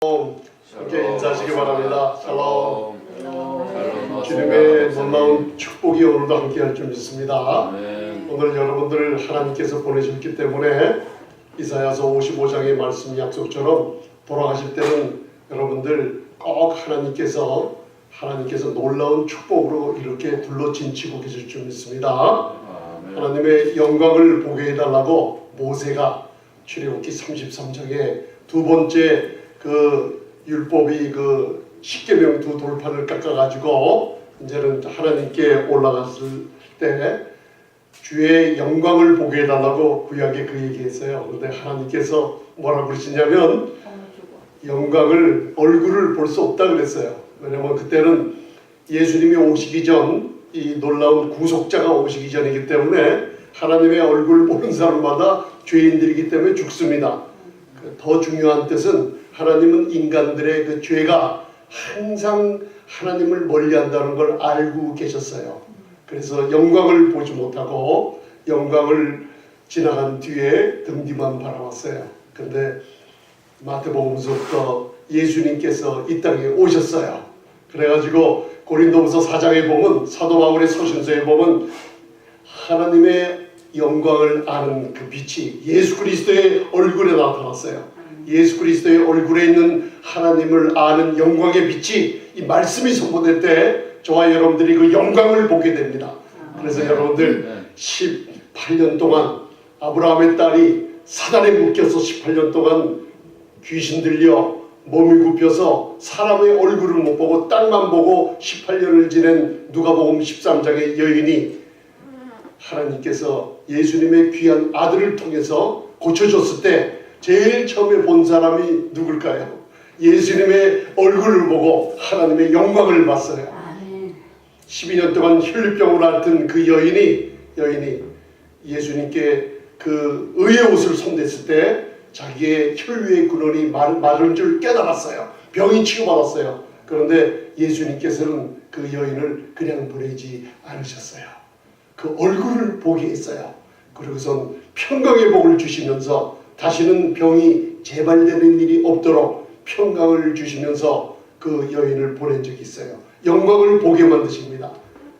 함께 인사하시기 바랍니다. 샬롬. 주님의 놀라운 축복이 오늘도 함께할 줄 믿습니다. 오늘 여러분들을 하나님께서 보내셨기 때문에 이사야서 55장의 말씀 약속처럼 돌아가실 때는 여러분들 꼭 하나님께서 놀라운 축복으로 이렇게 둘러진치고 계실 줄 믿습니다. 하나님의 영광을 보게 해달라고 모세가 출애굽기 33장에 두 번째 율법이 십계명 두 돌판을 깎아가지고 이제는 하나님께 올라갔을 때 주의 영광을 보게 해달라고 구약에 그 얘기했어요. 그런데 하나님께서 뭐라고 그러시냐면 얼굴을 볼 수 없다 그랬어요. 왜냐면 그때는 예수님이 오시기 전 이 놀라운 구속자가 오시기 전이기 때문에 하나님의 얼굴을 보는 사람마다 죄인들이기 때문에 죽습니다. 더 중요한 뜻은 하나님은 인간들의 그 죄가 항상 하나님을 멀리한다는 걸 알고 계셨어요. 그래서 영광을 보지 못하고 영광을 지나간 뒤에 등 뒤만 바라봤어요. 그런데 마태복음서부터 예수님께서 이 땅에 오셨어요. 그래가지고 고린도후서 4장에 보면 사도 바울의 서신서에 보면 하나님의 영광을 아는 그 빛이 예수 그리스도의 얼굴에 나타났어요. 예수 그리스도의 얼굴에 있는 하나님을 아는 영광의 빛이 이 말씀이 선포될 때 저와 여러분들이 그 영광을 보게 됩니다. 그래서 여러분들 18년 동안 아브라함의 딸이 사단에 묶여서 18년 동안 귀신 들려 몸이 굽혀서 사람의 얼굴을 못 보고 땅만 보고 18년을 지낸 누가복음 13장의 여인이 하나님께서 예수님의 귀한 아들을 통해서 고쳐줬을 때 제일 처음에 본 사람이 누굴까요? 예수님의 얼굴을 보고 하나님의 영광을 봤어요. 12년 동안 혈류병을 앓던 그 여인이 예수님께 그 의의 옷을 손댔을 때 자기의 혈류의 근원이 마른 줄 깨달았어요. 병이 치유받았어요. 그런데 예수님께서는 그 여인을 그냥 보내지 않으셨어요. 그 얼굴을 보게 했어요. 그러고선 평강의 복을 주시면서 다시는 병이 재발되는 일이 없도록 평강을 주시면서 그 여인을 보낸 적이 있어요. 영광을 보게 만드십니다.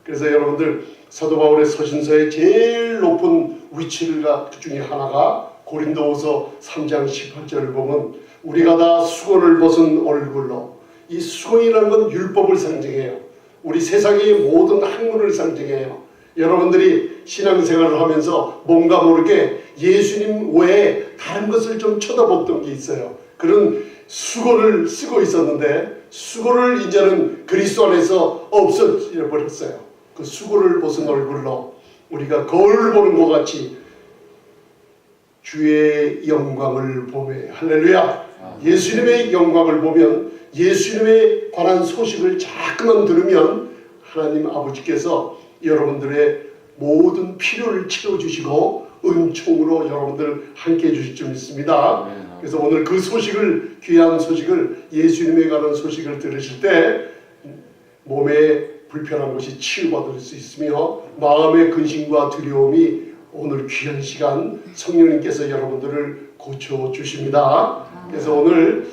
그래서 여러분들 사도 바울의 서신서의 제일 높은 위치가 그 중에 하나가 고린도후서 3장 18절을 보면 우리가 다 수건을 벗은 얼굴로, 이 수건이라는 건 율법을 상징해요. 우리 세상의 모든 학문을 상징해요. 여러분들이 신앙생활을 하면서 뭔가 모르게 예수님 외에 다른 것을 좀 쳐다봤던 게 있어요. 그런 수건을 쓰고 있었는데 수건을 이제는 그리스도 안에서 없어져 버렸어요. 그 수건을 벗은 얼굴로 우리가 거울을 보는 것 같이 주의 영광을 보며, 할렐루야, 예수님의 영광을 보면, 예수님에 관한 소식을 자꾸만 들으면 하나님 아버지께서 여러분들의 모든 필요를 채워주시고 은총으로 여러분들 함께 해주실 줄 믿습니다. 그래서 오늘 그 소식을, 귀한 소식을, 예수님에 관한 소식을 들으실 때 몸에 불편한 것이 치유받을 수 있으며 마음의 근심과 두려움이 오늘 귀한 시간 성령님께서 여러분들을 고쳐주십니다. 그래서 오늘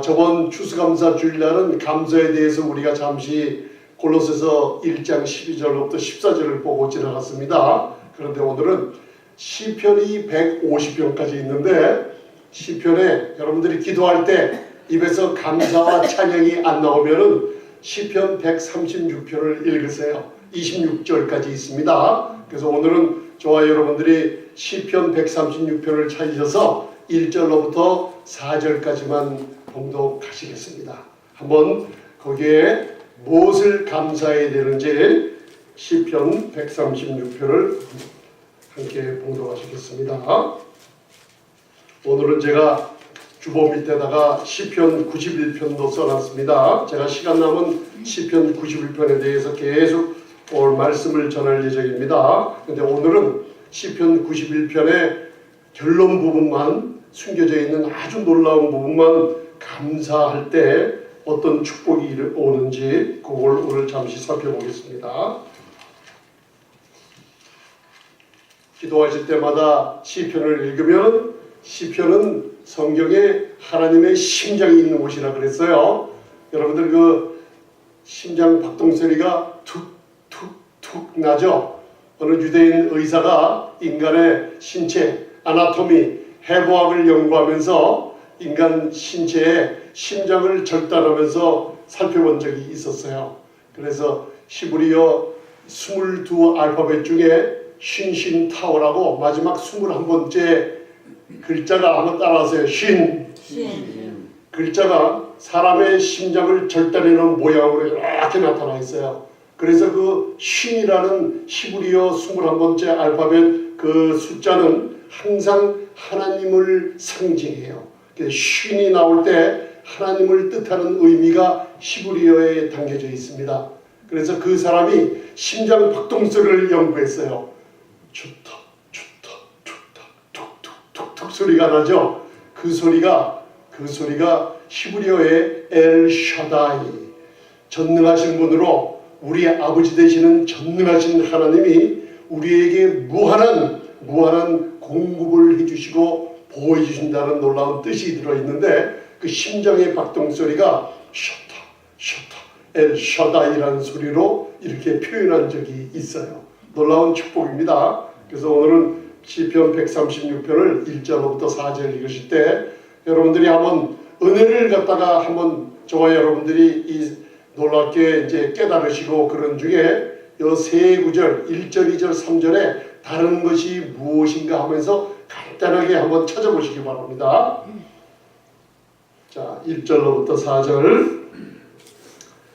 저번 추수감사 주일날은 감사에 대해서 우리가 잠시 골로새서 1장 12절부터 14절을 보고 지나갔습니다. 그런데 오늘은 시편이 150편까지 있는데 시편에 여러분들이 기도할 때 입에서 감사와 찬양이 안 나오면은 시편 136편을 읽으세요. 26절까지 있습니다. 그래서 오늘은 저와 여러분들이 시편 136편을 찾으셔서 1절로부터 4절까지만 봉독하시겠습니다. 한번 거기에 무엇을 감사해야 되는지 시편 136편을 함께 봉독하시겠습니다. 오늘은 제가 주보 밑에다가 시편 91편도 써놨습니다. 제가 시간 남은 시편 91편에 대해서 계속 오늘 말씀을 전할 예정입니다. 근데 오늘은 시편 91편의 결론 부분만 숨겨져 있는 아주 놀라운 부분만 감사할 때 어떤 축복이 오는지 그걸 오늘 잠시 살펴보겠습니다. 기도하실 때마다 시편을 읽으면 시편은 성경의 하나님의 심장이 있는 곳이라 그랬어요. 여러분들 그 심장 박동 소리가 툭툭툭 나죠. 어느 유대인 의사가 인간의 신체 아나토미 해부학을 연구하면서 인간 신체의 심장을 절단하면서 살펴본 적이 있었어요. 그래서 히브리어 22 알파벳 중에 신신타오라고 마지막 21번째 글자가 한번 따라하세요. 신. 글자가 사람의 심장을 절단해놓은 모양으로 이렇게 나타나 있어요. 그래서 그 신이라는 히브리어 21번째 알파벳 그 숫자는 항상 하나님을 상징해요. 그래서 신이 나올 때 하나님을 뜻하는 의미가 히브리어에 담겨져 있습니다. 그래서 그 사람이 심장 박동소리를 연구했어요. 좋다, 좋다, 좋다, 툭툭툭툭 소리가 나죠. 그 소리가 히브리어의 엘샤다이, 전능하신 분으로 우리 아버지 되시는 전능하신 하나님이 우리에게 무한한 공급을 해주시고 보호해 주신다는 놀라운 뜻이 들어있는데 그 심장의 박동 소리가 샤타 샤타 엘샤다이라는 소리로 이렇게 표현한 적이 있어요. 놀라운 축복입니다. 그래서 오늘은 시편 136편을 1절부터 4절 읽으실 때 여러분들이 한번 은혜를 갖다가 한번 저와 여러분들이 이 놀랍게 이제 깨달으시고 그런 중에 요 세 구절 1절, 2절, 3절에 다른 것이 무엇인가 하면서 간단하게 한번 찾아보시기 바랍니다. 자, 1절로부터 4절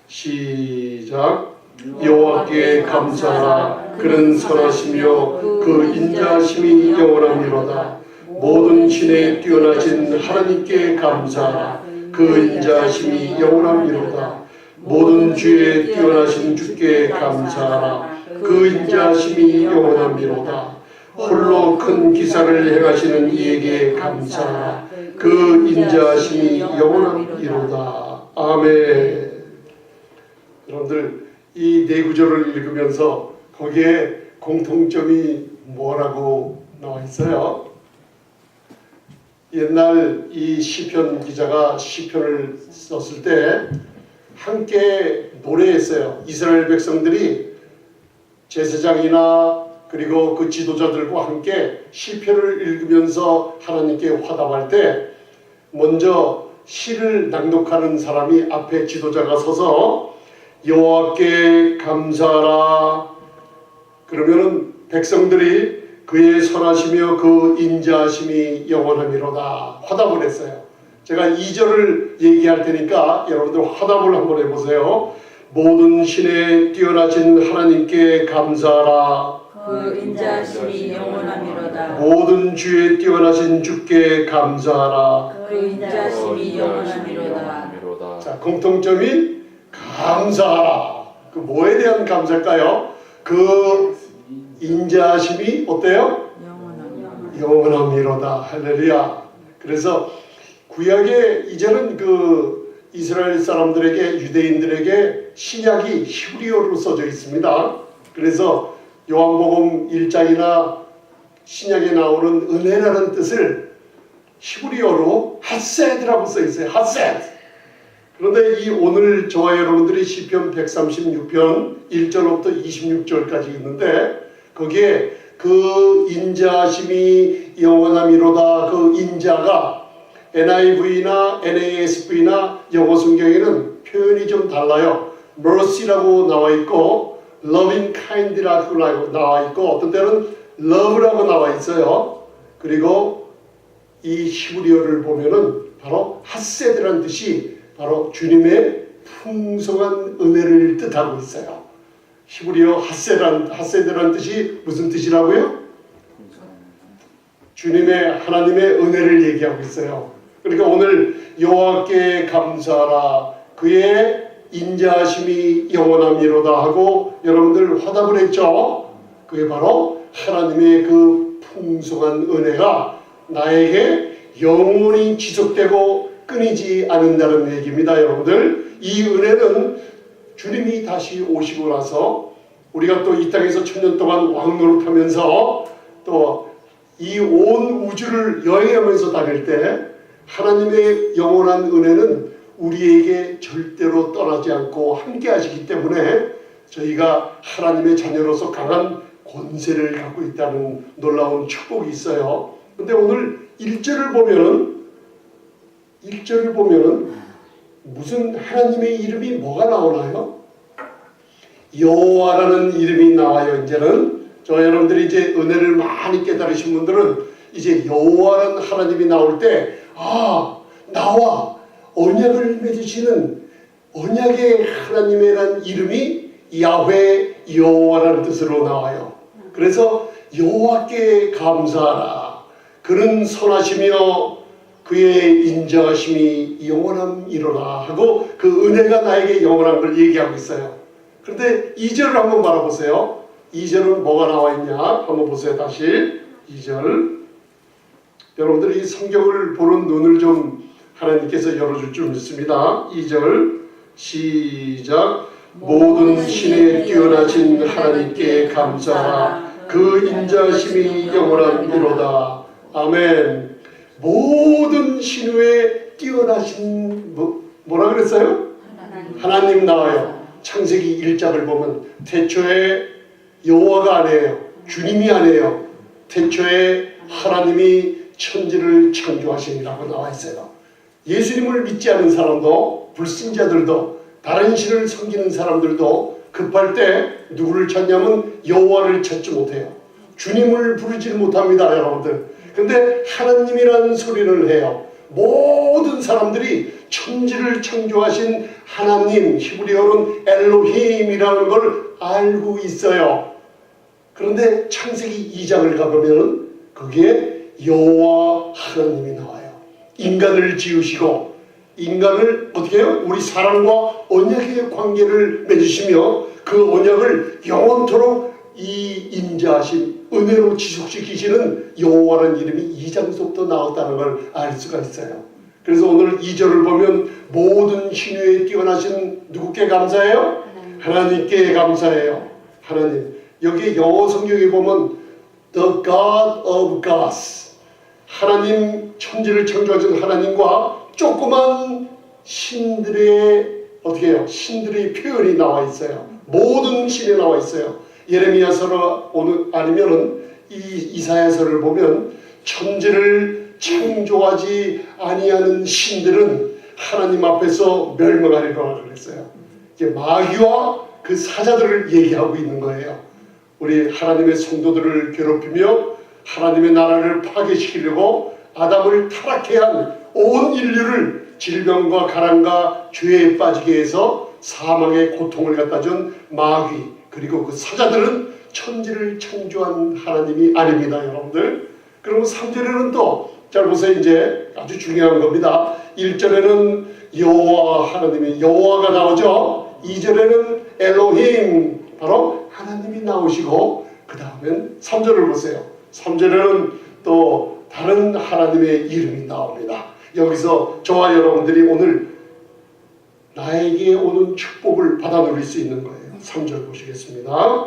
시작. 여호와께 감사하라. 그는 선하시며 그 인자하심이 영원하미로다. 모든 신에 뛰어나신 하나님께 감사하라. 그 인자하심이 영원하미로다. 모든 주에 뛰어나신 주께 감사하라. 그 인자하심이 영원하미로다. 홀로 큰 기사를 행하시는 이에게 감사하라. 그 인자하심이 영원하미로다. 아멘. 여러분들 이 네 구절을 읽으면서 거기에 공통점이 뭐라고 나와 있어요? 옛날 이 시편 기자가 시편을 썼을 때 함께 노래했어요. 이스라엘 백성들이 제사장이나 그리고 그 지도자들과 함께 시편을 읽으면서 하나님께 화답할 때 먼저 시를 낭독하는 사람이 앞에 지도자가 서서 여호와께 감사하라. 그러면은 백성들이 그의 선하시며 그 인자하심이 영원하미로다 화답을 했어요. 제가 2절을 얘기할 테니까 여러분들 화답을 한번 해보세요. 모든 신에 뛰어나신 하나님께 감사하라. 그 인자하심이 영원하미로다. 모든 주에 뛰어나신 주께 감사하라. 그 인자하심이 영원하미로다. 자, 공통점이 감사하라. 그 뭐에 대한 감사일까요? 그 인자하심이 어때요? 영원하미로다. 할렐루야. 그래서 구약에 이제는 그 이스라엘 사람들에게 유대인들에게 신약이 히브리어로 써져 있습니다. 그래서 요한복음 1장이나 신약에 나오는 은혜라는 뜻을 히브리어로 핫세드라고 써 있어요. 핫세드. 그런데 이 오늘 저와 여러분들이 시편 136편 1절부터 26절까지 있는데 거기에 그 인자하심이 영원하미로다. 그 인자가 NIV나 NASB나 영어 성경에는 표현이 좀 달라요. mercy라고 나와 있고 loving kind라고 나와 있고 어떤 때는 love라고 나와 있어요. 그리고 이 히브리어를 보면은 바로 핫세드라는 뜻이 바로 주님의 풍성한 은혜를 뜻하고 있어요. 히브리어 핫세드라는 뜻이 무슨 뜻이라고요? 주님의 하나님의 은혜를 얘기하고 있어요. 그러니까 오늘 여호와께 감사하라. 그의 인자하심이 영원하미로다 하고 여러분들 화답을 했죠. 그게 바로 하나님의 그 풍성한 은혜가 나에게 영원히 지속되고 끊이지 않는다는 얘기입니다. 여러분들 이 은혜는 주님이 다시 오시고 나서 우리가 또 이 땅에서 천년 동안 왕노릇하면서 또 이 온 우주를 여행하면서 다닐 때 하나님의 영원한 은혜는 우리에게 절대로 떠나지 않고 함께 하시기 때문에 저희가 하나님의 자녀로서 강한 권세를 갖고 있다는 놀라운 축복이 있어요. 근데 오늘 1절을 보면은 무슨 하나님의 이름이 뭐가 나오나요? 여호와라는 이름이 나와요. 이제는 여러분들이 이제 은혜를 많이 깨달으신 분들은 이제 여호와라는 하나님이 나올 때 나와 언약을 맺으시는 언약의 하나님이라는 이름이 야훼 여호와라는 뜻으로 나와요. 그래서 여호와께 감사하라. 그는 선하시며 그의 인자하심이 영원함이로라 하고 그 은혜가 나에게 영원한 걸 얘기하고 있어요. 그런데 2절을 한번 바라보세요. 2절은 뭐가 나와 있냐 한번 보세요. 다시 2절. 여러분들이 성경을 보는 눈을 좀 하나님께서 열어줄 줄 믿습니다. 2절 시작. 모든 신에 뛰어나신 하나님께 감사하라. 그 인자심이 영원함이로다. 아멘. 모든 신우에 뛰어나신 뭐라 그랬어요? 하나님 나와요. 창세기 1장을 보면 태초에 여호와가 아니에요. 주님이 아니에요. 태초에 하나님이 천지를 창조하시니라고 나와 있어요. 예수님을 믿지 않은 사람도 불신자들도 다른 신을 섬기는 사람들도 급할 때 누구를 찾냐면 여호와를 찾지 못해요. 주님을 부르지 못합니다, 여러분들. 근데 하나님이라는 소리를 해요. 모든 사람들이 천지를 창조하신 하나님, 히브리어로는 엘로힘이라는 걸 알고 있어요. 그런데 창세기 2장을 가보면 거기에 여호와 하나님이 나와요. 인간을 지으시고 인간을 어떻게 해요? 우리 사람과 언약의 관계를 맺으시며 그 언약을 영원토록 이 인자하신 은혜로 지속시키시는 여호와라는 이름이 2장서부터 나왔다는 걸 알 수가 있어요. 그래서 오늘 2절을 보면 모든 신유에 뛰어나신 누구께 감사해요? 하나님께 감사해요. 하나님. 여기 영어 성경에 보면 The God of Gods, 하나님 천지를 창조하신 하나님과 조그만 신들의 어떻게 해요? 신들의 표현이 나와 있어요. 모든 신에 나와 있어요. 예레미야서로 오늘 아니면은 이사야서를 보면 천지를 창조하지 아니하는 신들은 하나님 앞에서 멸망하리라 그랬어요. 이게 마귀와 그 사자들을 얘기하고 있는 거예요. 우리 하나님의 성도들을 괴롭히며 하나님의 나라를 파괴시키려고 아담을 타락케 한 온 인류를 질병과 가난과 죄에 빠지게 해서 사망의 고통을 갖다 준 마귀 그리고 그 사자들은 천지를 창조한 하나님이 아닙니다, 여러분들. 그리고 3절에는 또 잘 보세요. 이제 아주 중요한 겁니다. 1절에는 여호와 하나님이 여호와가 나오죠. 2절에는 엘로힘 바로 하나님이 나오시고 그 다음엔 3절을 보세요. 3절에는 또 다른 하나님의 이름이 나옵니다. 여기서 저와 여러분들이 오늘 나에게 오는 축복을 받아 누릴 수 있는 거예요. 3절 보시겠습니다.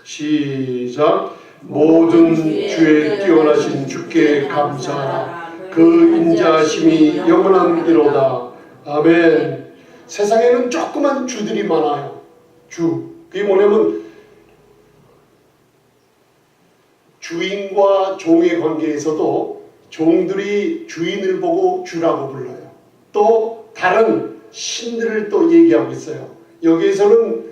시작. 모든 주에 뛰어나신 주께 감사하라. 그 인자하심이 영원함이로다. 아멘. 세상에는 조그만 주들이 많아요. 주. 그게 뭐냐면 주인과 종의 관계에서도 종들이 주인을 보고 주라고 불러요. 또 다른 신들을 또 얘기하고 있어요. 여기에서는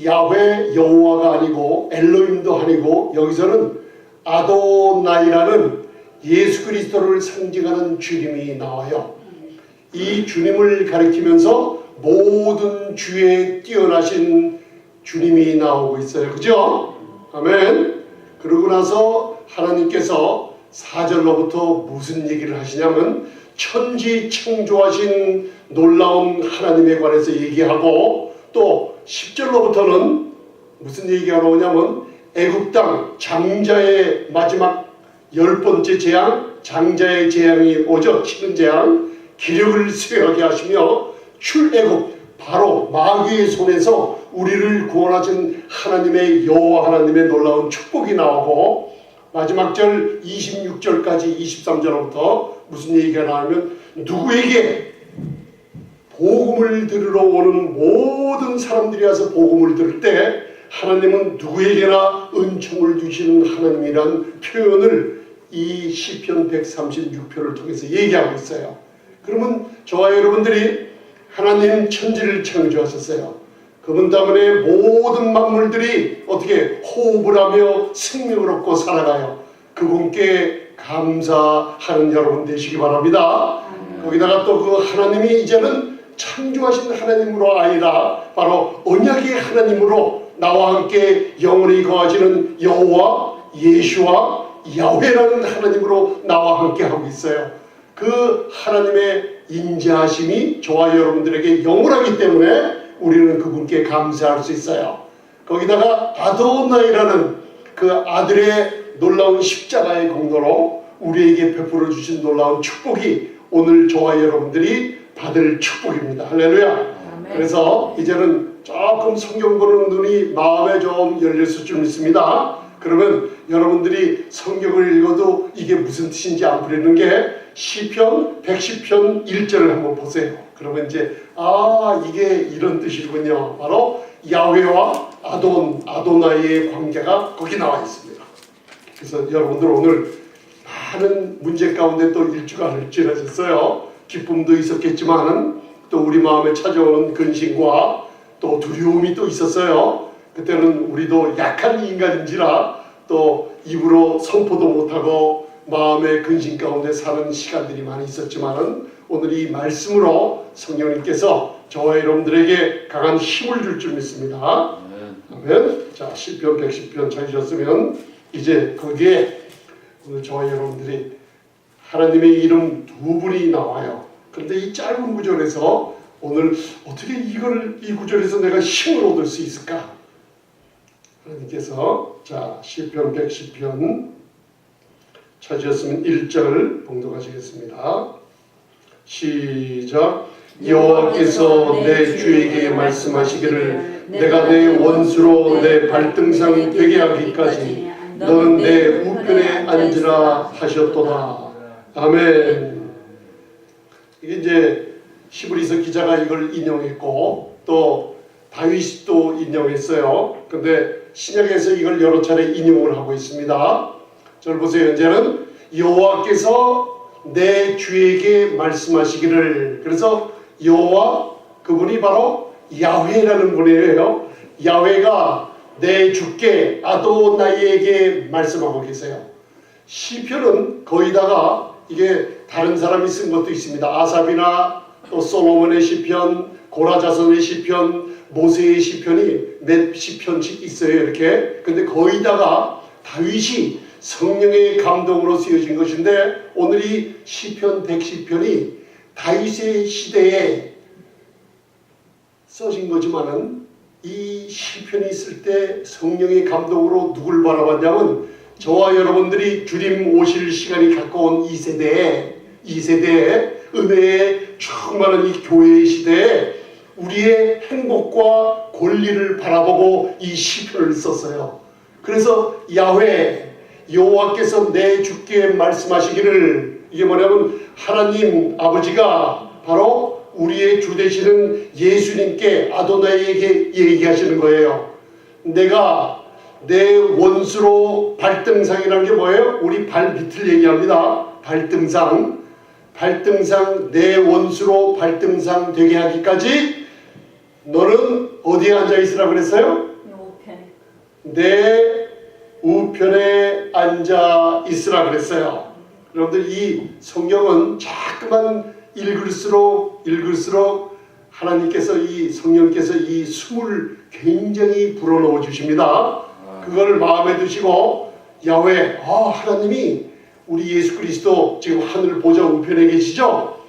야훼 여호와가 아니고 엘로힘도 아니고 여기서는 아도나이라는 예수 그리스도를 상징하는 주님이 나와요. 이 주님을 가리키면서 모든 주에 뛰어나신 주님이 나오고 있어요. 그죠? 아멘. 그러고 나서 하나님께서 4절로부터 무슨 얘기를 하시냐면 천지 창조하신 놀라운 하나님에 관해서 얘기하고 또 10절로부터는 무슨 얘기가 나오냐면 애굽 땅 장자의 마지막 10번째 재앙, 장자의 재앙이 오죠. 치는 재앙, 기력을 쇠하게 하시며 출애굽 바로 마귀의 손에서 우리를 구원하신 하나님의 여호와 하나님의 놀라운 축복이 나오고 마지막 절 26절까지 23절부터 무슨 얘기가 나오면 누구에게 복음을 들으러 오는 모든 사람들이 와서 복음을 들을 때 하나님은 누구에게나 은총을 주시는 하나님이란 표현을 이 시편 136편을 통해서 얘기하고 있어요. 그러면 저와 여러분들이 하나님 천지를 창조하셨어요. 그분 때문에 모든 만물들이 어떻게 호흡을 하며 생명을 얻고 살아가요. 그분께 감사하는 여러분 되시기 바랍니다. 거기다가 또 그 하나님이 이제는 창조하신 하나님으로 아니라 바로 언약의 하나님으로 나와 함께 영원히 거하시는 여호와 예수와 야훼라는 하나님으로 나와 함께 하고 있어요. 그 하나님의 인자하심이 저와 여러분들에게 영원하기 때문에 우리는 그분께 감사할 수 있어요. 거기다가 아도나이라는 그 아들의 놀라운 십자가의 공로로 우리에게 베풀어 주신 놀라운 축복이 오늘 저와 여러분들이 받을 축복입니다. 할렐루야. 아멘. 그래서 이제는 조금 성경 보는 눈이 마음에 좀 열릴 수좀 있습니다. 그러면 여러분들이 성경을 읽어도 이게 무슨 뜻인지 안 풀리는 게 시편 110편 1절을 한번 보세요. 그러면 이제 이게 이런 뜻이군요. 바로 야훼와 아도나이의 관계가 거기 나와 있습니다. 그래서 여러분들 오늘 많은 문제 가운데 또 일주간을 지나셨어요. 기쁨도 있었겠지만 또 우리 마음에 찾아오는 근심과 또 두려움이 또 있었어요. 그때는 우리도 약한 인간인지라 또 입으로 선포도 못하고 마음의 근심 가운데 사는 시간들이 많이 있었지만 오늘 이 말씀으로 성령님께서 저와 여러분들에게 강한 힘을 줄 줄 믿습니다. 아멘. 자, 시편 110편 찾으셨으면 이제 거기에 오늘 저와 여러분들이 하나님의 이름 두 분이 나와요. 그런데 이 짧은 구절에서 오늘 어떻게 이 구절에서 내가 힘을 얻을 수 있을까? 하나님께서 자, 시편 110편 찾으셨으면 1절 봉독하시겠습니다. 시작. 여호와께서 내 주에게 말씀하시기를 내가 내 원수로 내 발등상 되게 하기까지 너는 내 우편에 앉으라 하셨도다. 아멘. 이게 이제 히브리서 기자가 이걸 인용했고 또 다윗도 인용했어요. 근데 신약에서 이걸 여러 차례 인용을 하고 있습니다. 저를 보세요. 이제는 여호와께서 내 주에게 말씀하시기를. 그래서 여호와 그분이 바로 야훼라는 분이에요. 야훼가 내 주께 아도나이에게 말씀하고 계세요. 시편은 거기다가 이게 다른 사람이 쓴 것도 있습니다. 아삽이나 또 솔로몬의 시편, 고라자손의 시편, 모세의 시편이 몇 시편씩 있어요. 이렇게. 근데 거기다가 다윗이 성령의 감동으로 쓰여진 것인데 오늘 이 시편 110편이 다윗의 시대에 써진 거지만은 이 시편이 있을 때 성령의 감동으로 누굴 바라봤냐면 저와 여러분들이 주님 오실 시간이 가까운 이 세대에 은혜에 충만한 이 교회의 시대에 우리의 행복과 권리를 바라보고 이 시편을 썼어요. 그래서 야훼 여호와께서 내 주께 말씀하시기를 이게 뭐냐면 하나님 아버지가 바로 우리의 주 되시는 예수님께 아도나이에게 얘기하시는 거예요. 내가 내 원수로 발등상이라는 게 뭐예요? 우리 발 밑을 얘기합니다. 발등상 내 원수로 발등상 되게 하기까지 너는 어디에 앉아 있으라 그랬어요? 내 우편에 앉아 있으라 그랬어요. 여러분들 이 성경은 자꾸만 읽을수록 하나님께서 이 성령께서 이 숨을 굉장히 불어넣어 주십니다. 그걸 마음에 두시고 야훼 하나님이 우리 예수 그리스도 지금 하늘 보좌 우편에 계시죠?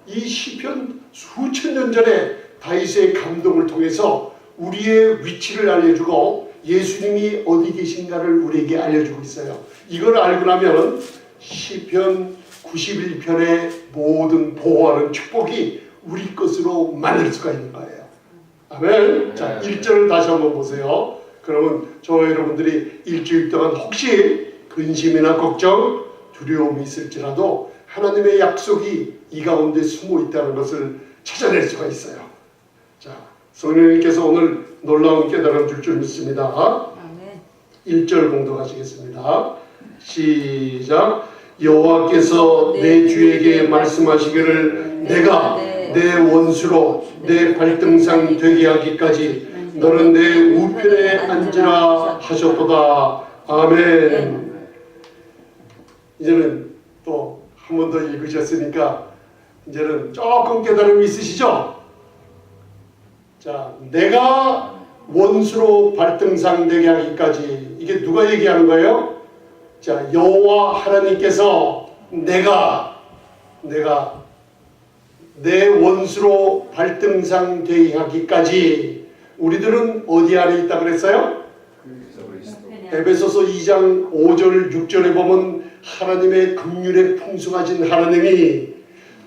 이 시편 수천 년 전에 다윗의 감동을 통해서 우리의 위치를 알려주고 예수님이 어디 계신가를 우리에게 알려주고 있어요. 이걸 알고 나면 시편 91편의 모든 보호하는 축복이 우리 것으로 만들 수가 있는 거예요. 아멘. 자, 1절을 다시 한번 보세요. 그러면 저와 여러분들이 일주일 동안 혹시 근심이나 걱정, 두려움이 있을지라도 하나님의 약속이 이 가운데 숨어 있다는 것을 찾아낼 수가 있어요. 자, 성령님께서 오늘 놀라운 깨달음 줄 줄 믿습니다. 아멘. 1절 공독하시겠습니다. 시작. 여호와께서 내 주에게 말씀하시기를 내가 내 원수로 내 발등상 되게 하기까지 너는 내 우편에 앉으라 하셨도다. 아멘. 이제는 또 한 번 더 읽으셨으니까 이제는 조금 깨달음이 있으시죠? 자, 내가 원수로 발등상 되게 하기까지, 이게 누가 얘기하는 거예요? 자, 여호와 하나님께서 내가 내 원수로 발등상 되게 하기까지, 우리들은 어디 안에 있다 그랬어요? 에베소서 2장 5절 6절에 보면 하나님의 긍휼에 풍성하신 하나님이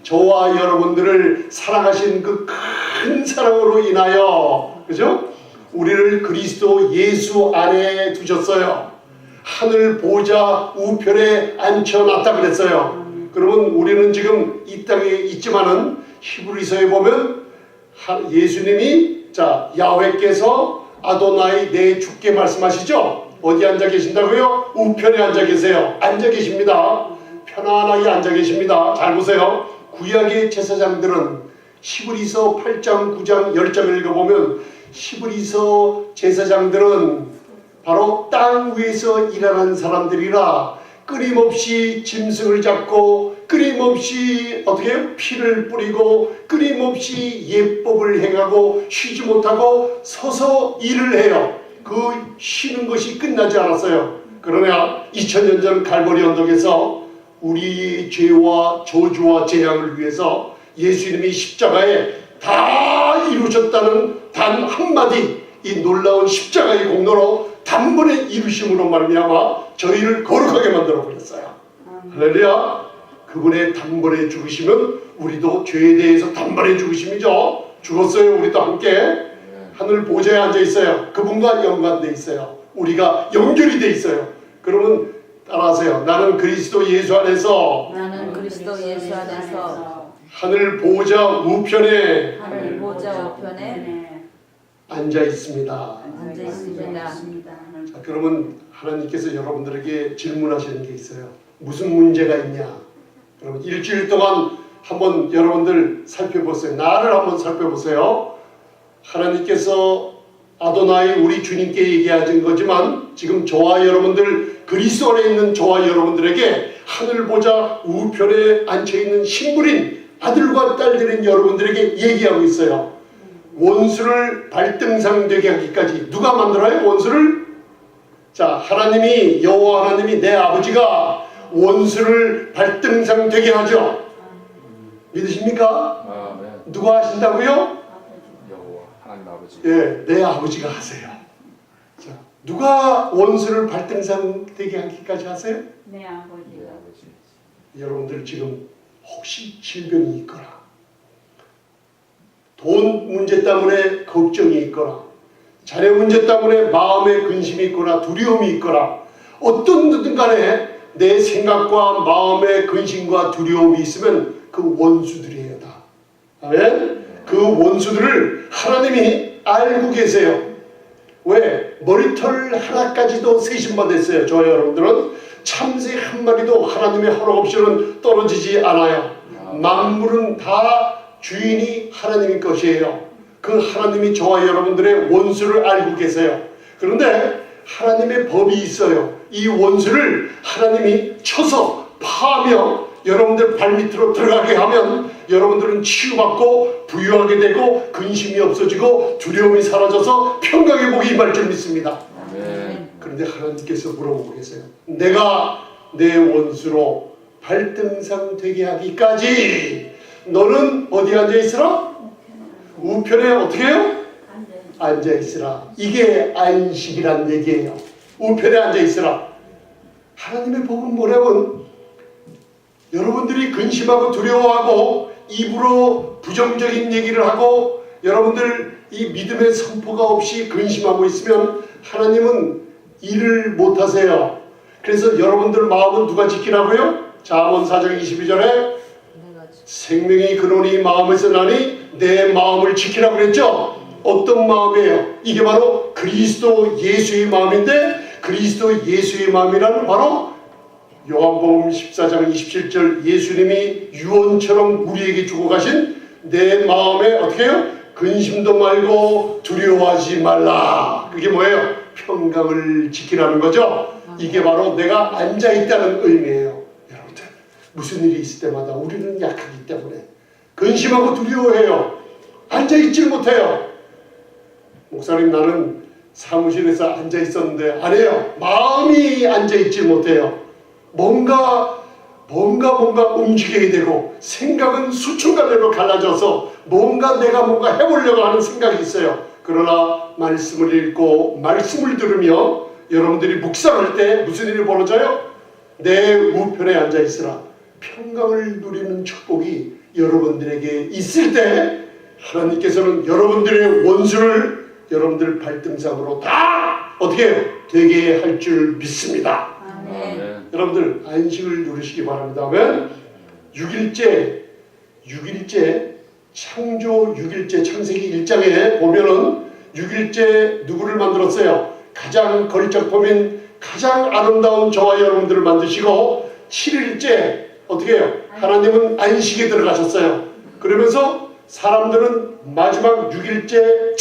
저와 여러분들을 사랑하신 그 큰 사랑으로 인하여, 그죠? 우리를 그리스도 예수 안에 두셨어요. 하늘 보좌 우편에 앉혀놨다 그랬어요. 그러면 우리는 지금 이 땅에 있지만은 히브리서에 보면 예수님이, 자, 야훼께서 아도나이 내 주께 말씀하시죠? 어디 앉아 계신다고요? 우편에 앉아 계세요. 앉아 계십니다. 편안하게 앉아 계십니다. 잘 보세요. 구약의 제사장들은 히브리서 8장, 9장, 10장을 읽어보면 히브리서 제사장들은 바로 땅 위에서 일하는 사람들이라 끊임없이 짐승을 잡고 끊임없이 어떻게 피를 뿌리고 끊임없이 예법을 행하고 쉬지 못하고 서서 일을 해요. 그 쉬는 것이 끝나지 않았어요. 그러나 2000년 전 갈보리 언덕에서 우리 죄와 저주와 재앙을 위해서 예수님이 십자가에 다 이루셨다는 단 한마디, 이 놀라운 십자가의 공로로 단번에 이루심으로 말미암아 저희를 거룩하게 만들어 버렸어요. 할렐루야. 그분의 단번에 죽으시면 우리도 죄에 대해서 단번에 죽으심이죠. 죽었어요. 우리도 함께 하늘 보좌에 앉아 있어요. 그분과 연관돼 있어요. 우리가 연결이 돼 있어요. 그러면 따라하세요. 나는 그리스도 예수 안에서 하늘 보좌 우편에 앉아 있습니다. 자, 그러면 하나님께서 여러분들에게 질문하시는 게 있어요. 무슨 문제가 있냐? 그러면 일주일 동안 한번 여러분들 살펴보세요. 나를 한번 살펴보세요. 하나님께서 아도나이 우리 주님께 얘기하신 거지만 지금 저와 여러분들, 그리스도 안에 있는 저와 여러분들에게 하늘 보좌 우편에 앉혀있는 신부인 아들과 딸들인 여러분들에게 얘기하고 있어요. 원수를 발등상 되게 하기까지. 누가 만들어요? 원수를? 자, 하나님이, 여호와 하나님이, 내 아버지가 원수를 발등상 되게 하죠. 믿으십니까? 누가 하신다고요? 여호와 하나님 아버지. 예, 내 아버지가 하세요. 자, 누가 원수를 발등상 되게 하기까지 하세요? 내 아버지가. 여러분들 지금 혹시 질병이 있거나 돈 문제 때문에 걱정이 있거나 자녀 문제 때문에 마음에 근심이 있거나 두려움이 있거나 어떤 든 간에 내 생각과 마음의 근심과 두려움이 있으면 그 원수들이에요. 다. 아멘? 그 원수들을 하나님이 알고 계세요. 왜? 머리털 하나까지도 세심받았어요. 저와 여러분들은 참새 한 마리도 하나님의 허락 없이는 떨어지지 않아요. 만물은 다 주인이 하나님의 것이에요. 그 하나님이 저와 여러분들의 원수를 알고 계세요. 그런데 하나님의 법이 있어요. 이 원수를 하나님이 쳐서 파하며 여러분들 발밑으로 들어가게 하면 여러분들은 치유받고 부유하게 되고 근심이 없어지고 두려움이 사라져서 평강의 복이 임할 줄 믿습니다. 아멘. 그런데 하나님께서 물어보고 계세요. 내가 내 원수로 발등상 되게 하기까지 너는 어디 앉아있으라? 우편에 어떻게 해요? 앉아있으라. 이게 안식이란 얘기예요. 우편에 앉아있으라. 하나님의 복은 뭐냐면 여러분들이 근심하고 두려워하고 입으로 부정적인 얘기를 하고 여러분들 이 믿음의 선포가 없이 근심하고 있으면 하나님은 일을 못하세요. 그래서 여러분들 마음은 누가 지키라고요? 잠언 4장 22절에 생명의 근원이 마음에서 나니 내 마음을 지키라고 그랬죠? 어떤 마음이에요? 이게 바로 그리스도 예수의 마음인데, 그리스도 예수의 마음이라는 바로 요한복음 14장 27절 예수님이 유언처럼 우리에게 주고 가신 내 마음에 어떻게 해요? 근심도 말고 두려워하지 말라. 그게 뭐예요? 평강을 지키라는 거죠. 이게 바로 내가 앉아있다는 의미예요. 여러분들 무슨 일이 있을 때마다 우리는 약하기 때문에 근심하고 두려워해요. 앉아있질 못해요. 목사님, 나는 사무실에서 앉아있었는데 안 해요. 마음이 앉아있질 못해요. 뭔가 움직여야 되고, 생각은 수천 갈래로 갈라져서 뭔가 해보려고 하는 생각이 있어요. 그러나 말씀을 읽고 말씀을 들으며 여러분들이 묵상할 때 무슨 일이 벌어져요? 내 우편에 앉아있으라. 평강을 누리는 축복이 여러분들에게 있을 때 하나님께서는 여러분들의 원수를 여러분들 발등상으로 다 어떻게 해요? 되게 할 줄 믿습니다. 아멘. 여러분들 안식을 누리시기 바랍니다. 왜? 6일째 창조 6일째 창세기 1장에 보면은 6일째 누구를 만들었어요? 가장 걸작품인 가장 아름다운 저와 여러분들을 만드시고 7일째 어떻게 해요? 하나님은 안식에 들어가셨어요. 그러면서 사람들은 마지막 6일째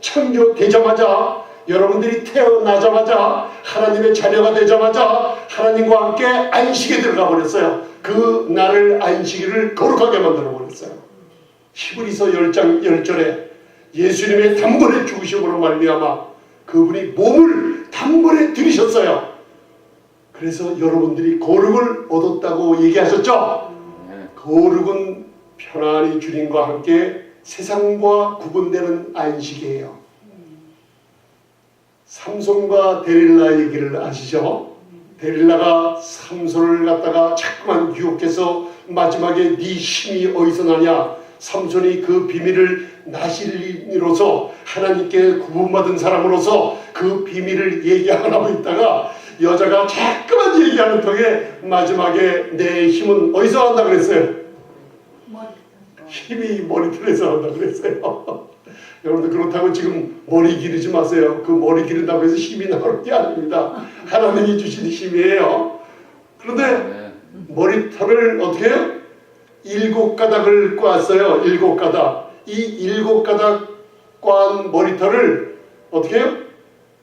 창조되자마자 여러분들이 태어나자마자 하나님의 자녀가 되자마자 하나님과 함께 안식에 들어가 버렸어요. 그 날을 안식일을 거룩하게 만들어 버렸어요. 히브리서 10장 10절에 예수님의 단번에 죽으심으로 말미암아 그분이 몸을 단번에 들이셨어요. 그래서 여러분들이 거룩을 얻었다고 얘기하셨죠? 거룩은 편안히 주님과 함께 세상과 구분되는 안식이에요. 삼손과 데릴라 얘기를 아시죠? 데릴라가 삼손을 갖다가 자꾸만 유혹해서 마지막에 네 힘이 어디서 나냐? 삼손이 그 비밀을 나실인으로서 하나님께 구분받은 사람으로서 그 비밀을 얘기 안 하고 있다가 여자가 자꾸만 얘기하는 덕에 마지막에 내 힘은 어디서 난다 그랬어요? 힘이 머리털에서 난다 그랬어요. 여러분들 그렇다고 지금 머리 기르지 마세요. 그 머리 기른다고 해서 힘이 나오는 게 아닙니다. 하나님이 주신 힘이에요. 그런데 머리털을 어떻게 해요? 7가닥을 꽈어요. 7가닥. 이 7가닥 꽈은 머리털을 어떻게 해요?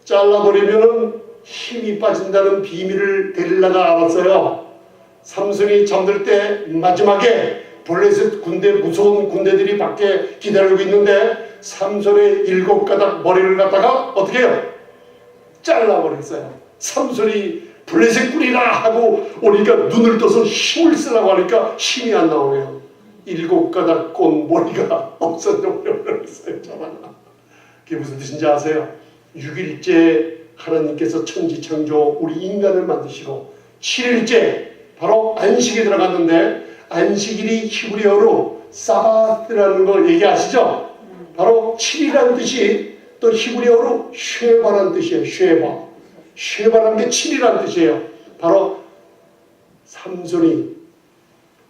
잘라버리면은 힘이 빠진다는 비밀을 데릴라가 알았어요. 삼손이 잠들 때 마지막에 블레셋 군대, 무서운 군대들이 밖에 기다리고 있는데 삼손의 7가닥 머리를 갖다가 어떻게 해요? 잘라버렸어요. 삼손이 블레셋 군이라 하고 오니까 눈을 떠서 힘을 쓰려고 하니까 힘이 안 나오네요. 7가닥 꼰 머리가 없어져 버렸어요. 그게 무슨 뜻인지 아세요? 6일째 하나님께서 천지창조 우리 인간을 만드시고 7일째 바로 안식에 들어갔는데 안식일이 히브리어로 사바트라는 거 얘기하시죠? 바로 7이라는 뜻이 또 히브리어로 쉐바라는 뜻이에요. 쉐바라는 게 7이라는 뜻이에요. 바로 삼손이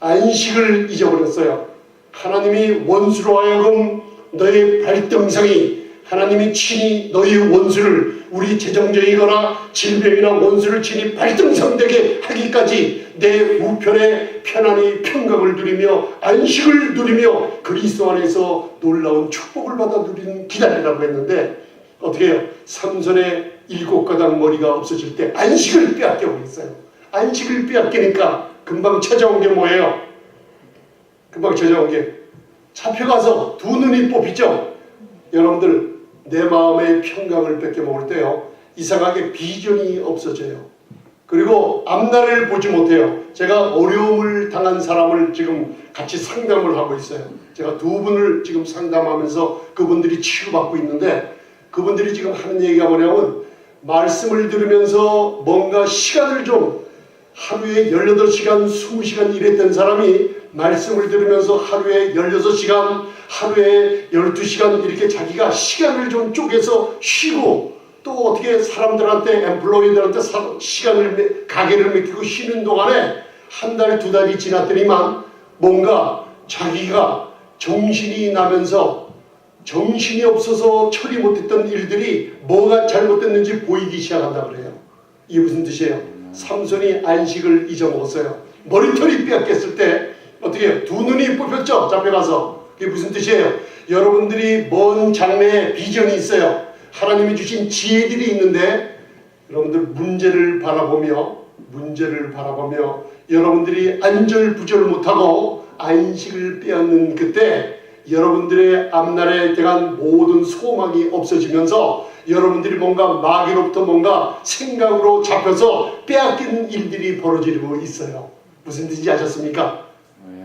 안식을 잊어버렸어요. 하나님이 원수로 하여금 너의 발등상이 하나님이 친히 너희 원수를 우리 재정적이거나 질병이나 원수를 친히 발등상되게 하기까지 내 우편에 편안히 평강을 누리며 안식을 누리며 그리스도 안에서 놀라운 축복을 받아 누리는 기다리라고 했는데 어떻게 해요? 삼손의 7가닥 머리가 없어질 때 안식을 빼앗겨 버렸어요. 안식을 빼앗기니까 금방 찾아온 게 뭐예요? 금방 찾아온 게 잡혀가서 두 눈이 뽑히죠? 여러분들 내 마음의 평강을 뺏겨 먹을 때요 이상하게 비전이 없어져요. 그리고 앞날을 보지 못해요. 제가 어려움을 당한 사람을 지금 같이 상담을 하고 있어요. 제가 2분을 지금 상담하면서 그분들이 치유받고 있는데 그분들이 지금 하는 얘기가 뭐냐면 말씀을 들으면서 뭔가 시간을 좀 하루에 18시간, 20시간 일했던 사람이 말씀을 들으면서 하루에 16시간, 하루에 12시간 이렇게 자기가 시간을 좀 쪼개서 쉬고 또 어떻게 사람들한테 엠플로이들한테 가게를 맡기고 쉬는 동안에 한 달, 두 달이 지났더니만 뭔가 자기가 정신이 나면서 정신이 없어서 처리 못했던 일들이 뭐가 잘못됐는지 보이기 시작한다 그래요. 이게 무슨 뜻이에요? 삼손이 안식을 잊어먹었어요. 머리털이 빼앗겼을 때 어떻게 해요? 두 눈이 뽑혔죠? 잡혀가서. 그게 무슨 뜻이에요? 여러분들이 먼 장래에 비전이 있어요. 하나님이 주신 지혜들이 있는데 여러분들 문제를 바라보며 여러분들이 안절부절 못하고 안식을 빼앗는 그때 여러분들의 앞날에 대한 모든 소망이 없어지면서 여러분들이 뭔가 마귀로부터 뭔가 생각으로 잡혀서 빼앗긴 일들이 벌어지고 있어요. 무슨 뜻인지 아셨습니까?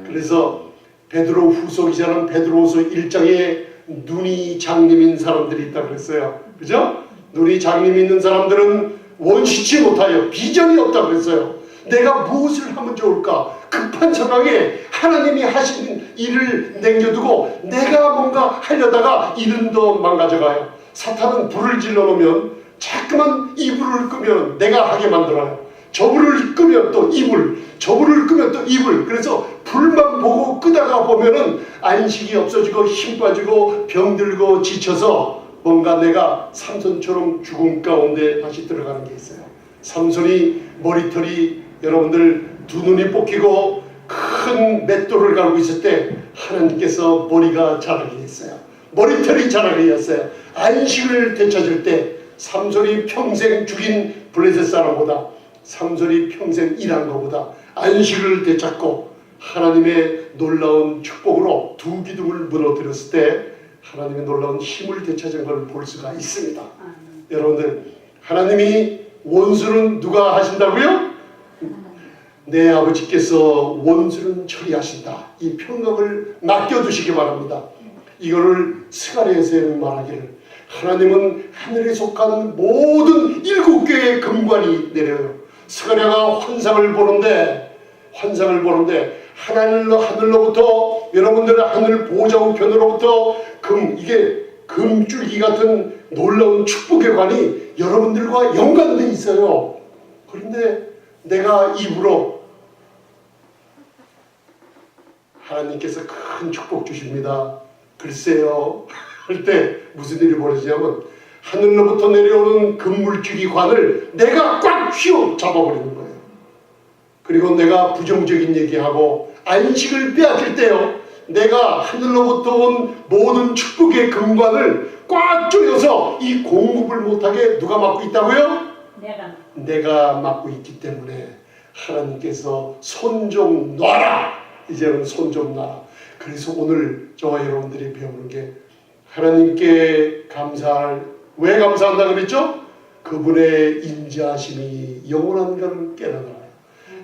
그래서 베드로 후서 기자는 베드로후서 1장에 눈이 장님인 사람들이 있다 그랬어요. 그죠? 눈이 장님 있는 사람들은 원시치 못하여 비전이 없다 그랬어요. 내가 무엇을 하면 좋을까? 급한 상황에 하나님이 하신 일을 남겨두고 내가 뭔가 하려다가 일은 더 망가져가요. 사탄은 불을 질러놓으면 자꾸만 이 불을 끄면 내가 하게 만들어요. 저 불을 끄면 또 이 불, 저 불을 끄면 또 이 불. 그래서 불만 보고 끄다가 보면은 안식이 없어지고 힘 빠지고 병들고 지쳐서 뭔가 내가 삼손처럼 죽음 가운데 다시 들어가는 게 있어요. 삼손이 머리털이 여러분들 두 눈이 뽑히고 큰 맷돌을 갈고 있을 때 하나님께서 머리가 자라게 했어요. 머리털이 자라게 했어요. 안식을 되찾을 때 삼손이 평생 죽인 블레셋 사람보다 삼손이 평생 일한 것보다 안식을 되찾고 하나님의 놀라운 축복으로 두 기둥을 무너뜨렸을 때 하나님의 놀라운 힘을 되찾은 걸 볼 수가 있습니다. 여러분들 하나님이 원수는 누가 하신다고요? 내 아버지께서 원수는 처리하신다. 이 평강을 맡겨두시기 바랍니다. 이거를 스가랴에서 말하기를 하나님은 하늘에 속한 모든 7개의 금관이 내려요. 스가랴가 환상을 보는데 하늘로부터 여러분들의 하늘 보좌 우편으로부터 이게 금줄기 같은 놀라운 축복의 관이 여러분들과 연관되어 있어요. 그런데 내가 입으로 하나님께서 큰 축복 주십니다. 글쎄요 할 때 무슨 일이 벌어지냐면 하늘로부터 내려오는 금물줄기 관을 내가 꽉 휘어 잡아버리는 거예요. 그리고 내가 부정적인 얘기하고 안식을 빼앗길 때요, 내가 하늘로부터 온 모든 축복의 금관을 꽉 조여서 이 공급을 못하게 누가 막고 있다고요? 내가 막고 있기 때문에 하나님께서 손 좀 놔라. 이제는 손 좀 놔라. 그래서 오늘 저와 여러분들이 배우는 게 하나님께 왜 감사한다 그랬죠? 그분의 인자하심이 영원한 것을 깨달아요.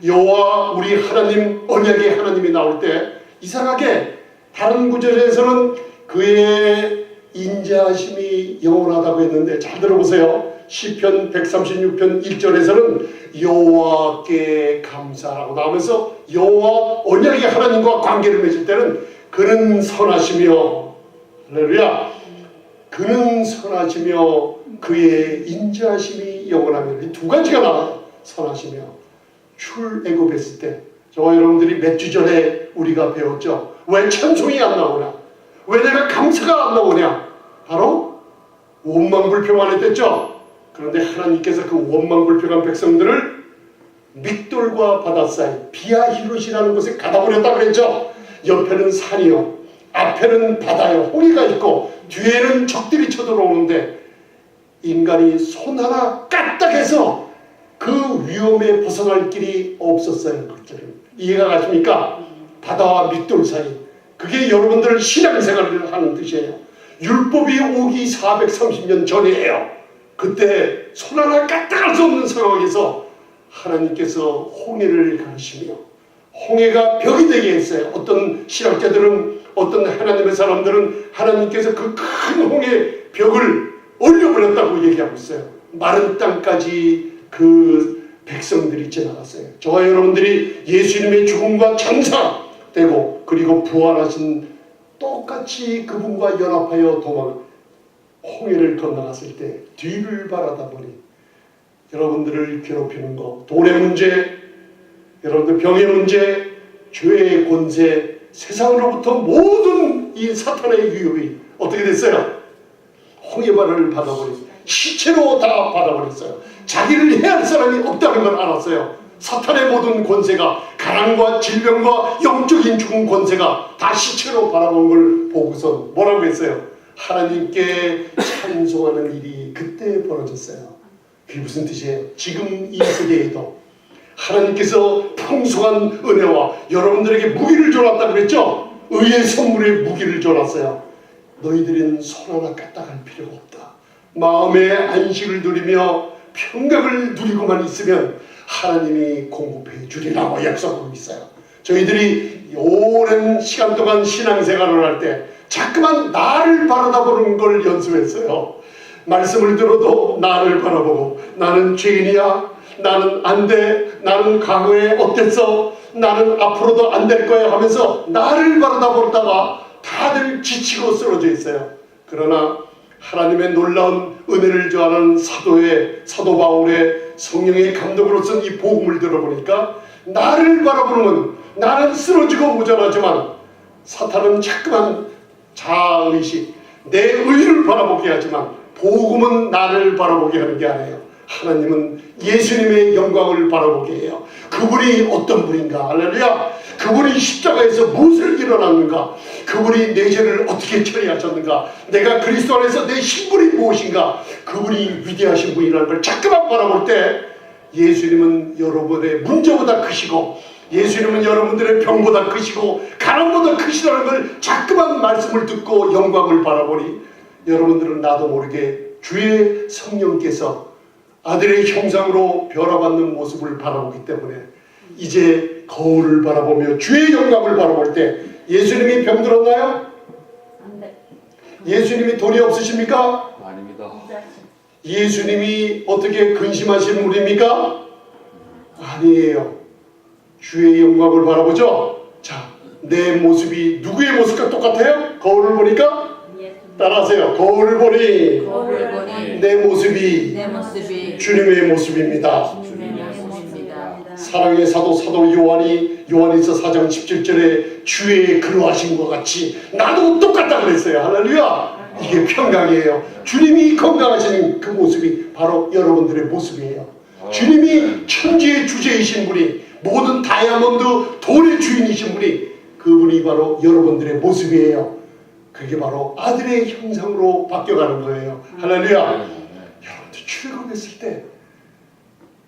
여호와 우리 하나님 언약의 하나님이 나올 때 이상하게 다른 구절에서는 그의 인자하심이 영원하다고 했는데 잘 들어보세요. 시편 136편 1절에서는 여호와께 감사라고 나오면서 여호와 언약의 하나님과 관계를 맺을 때는 그는 선하시며 할렐루야 그는 선하시며 그의 인자하심이 영원하며 이 두 가지가 나와요. 선하시며 출애굽했을 때 저와 여러분들이 몇 주 전에 우리가 배웠죠. 왜 찬송이 안 나오냐? 왜 내가 감사가 안 나오냐? 바로 원망불평만 했댔죠. 그런데 하나님께서 그 원망불평한 백성들을 믹돌과 바다 사이 비아히롯이라는 곳에 가다 버렸다 그랬죠. 옆에는 산이요, 앞에는 바다요, 홍해가 있고 뒤에는 적들이 쳐들어오는데 인간이 손 하나 까딱해서 그 위험에 벗어날 길이 없었어요. 이해가 가십니까? 바다와 믹돌 사이. 그게 여러분들 신앙생활을 하는 뜻이에요. 율법이 오기 430년 전이에요. 그때 손 하나 까딱할 수 없는 상황에서 하나님께서 홍해를 가르치며 홍해가 벽이 되게 했어요. 어떤 신학자들은 어떤 하나님의 사람들은 하나님께서 그 큰 홍해 벽을 올려버렸다고 얘기하고 있어요. 마른 땅까지 그 백성들이 지나갔어요. 저와 여러분들이 예수님의 죽음과 장사되고 그리고 부활하신 똑같이 그분과 연합하여 홍해를 건너갔을 때 뒤를 바라다 보니 여러분들을 괴롭히는 거, 돈의 문제, 여러분들 병의 문제, 죄의 권세, 세상으로부터 모든 이 사탄의 위협이 어떻게 됐어요? 홍해바다를 받아버렸어요. 시체로 다 받아버렸어요. 자기를 해할 사람이 없다는 걸 알았어요. 사탄의 모든 권세가, 가난과 질병과 영적인 죽은 권세가 다 시체로 바라본 걸 보고서 뭐라고 했어요? 하나님께 찬송하는 일이 그때 벌어졌어요. 그게 무슨 뜻이에요? 지금 이 세대에도 하나님께서 풍성한 은혜와 여러분들에게 무기를 줘놨다 그랬죠? 의의 선물에 무기를 줘놨어요. 너희들은 손 하나 까딱할 필요가 없다. 마음의 안식을 누리며 평강을 누리고만 있으면 하나님이 공급해 주리라고 약속하고 있어요. 저희들이 오랜 시간 동안 신앙생활을 할 때 자꾸만 나를 바라보는 걸 연습했어요. 말씀을 들어도 나를 바라보고 나는 죄인이야, 나는 안 돼, 나는 과거에 어땠어, 나는 앞으로도 안 될 거야 하면서 나를 바라보다가 다들 지치고 쓰러져 있어요. 그러나 하나님의 놀라운 은혜를 좋아하는 사도 바울의 성령의 감독으로 쓴 이 복음을 들어보니까 나를 바라보면 나는 쓰러지고 무전하지만 사탄은 자꾸만 자아의식, 내 의를 바라보게 하지만 복음은 나를 바라보게 하는 게 아니에요. 하나님은 예수님의 영광을 바라보게 해요. 그분이 어떤 분인가, 할렐루야. 그분이 십자가에서 무엇을 일어났는가, 그분이 내 죄를 어떻게 처리하셨는가, 내가 그리스도 안에서 내 신분이 무엇인가, 그분이 위대하신 분이라는 걸 자꾸만 바라볼 때 예수님은 여러분의 문제보다 크시고, 예수님은 여러분들의 병보다 크시고 가난보다 크시다는 걸 자꾸만 말씀을 듣고 영광을 바라보니 여러분들은 나도 모르게 주의 성령께서 아들의 형상으로 변화받는 모습을 바라보기 때문에 이제 거울을 바라보며 주의 영광을 바라볼 때 예수님이 병들었나요? 예수님이 돈이 없으십니까? 아닙니다. 예수님이 어떻게 근심하신 분입니까? 아니에요. 주의 영광을 바라보죠. 자, 내 모습이 누구의 모습과 똑같아요? 거울을 보니까? 따라하세요. 거울을 보니 거울을 보니 내 모습이 내 모습이 주님의 모습입니다. 주님의 모습입니다. 사랑의 사도 요한이 요한일서 4장 17절에 주의 그러하신 것 같이 나도 똑같다 그랬어요. 할렐루야. 이게 평강이에요. 주님이 건강하시는 그 모습이 바로 여러분들의 모습이에요. 주님이 천지의 주제이신 분이, 모든 다이아몬드 돈의 주인이신 분이, 그분이 바로 여러분들의 모습이에요. 그게 바로 아들의 형상으로 바뀌어가는 거예요. 할렐루야. 여러분들 출애굽했을 때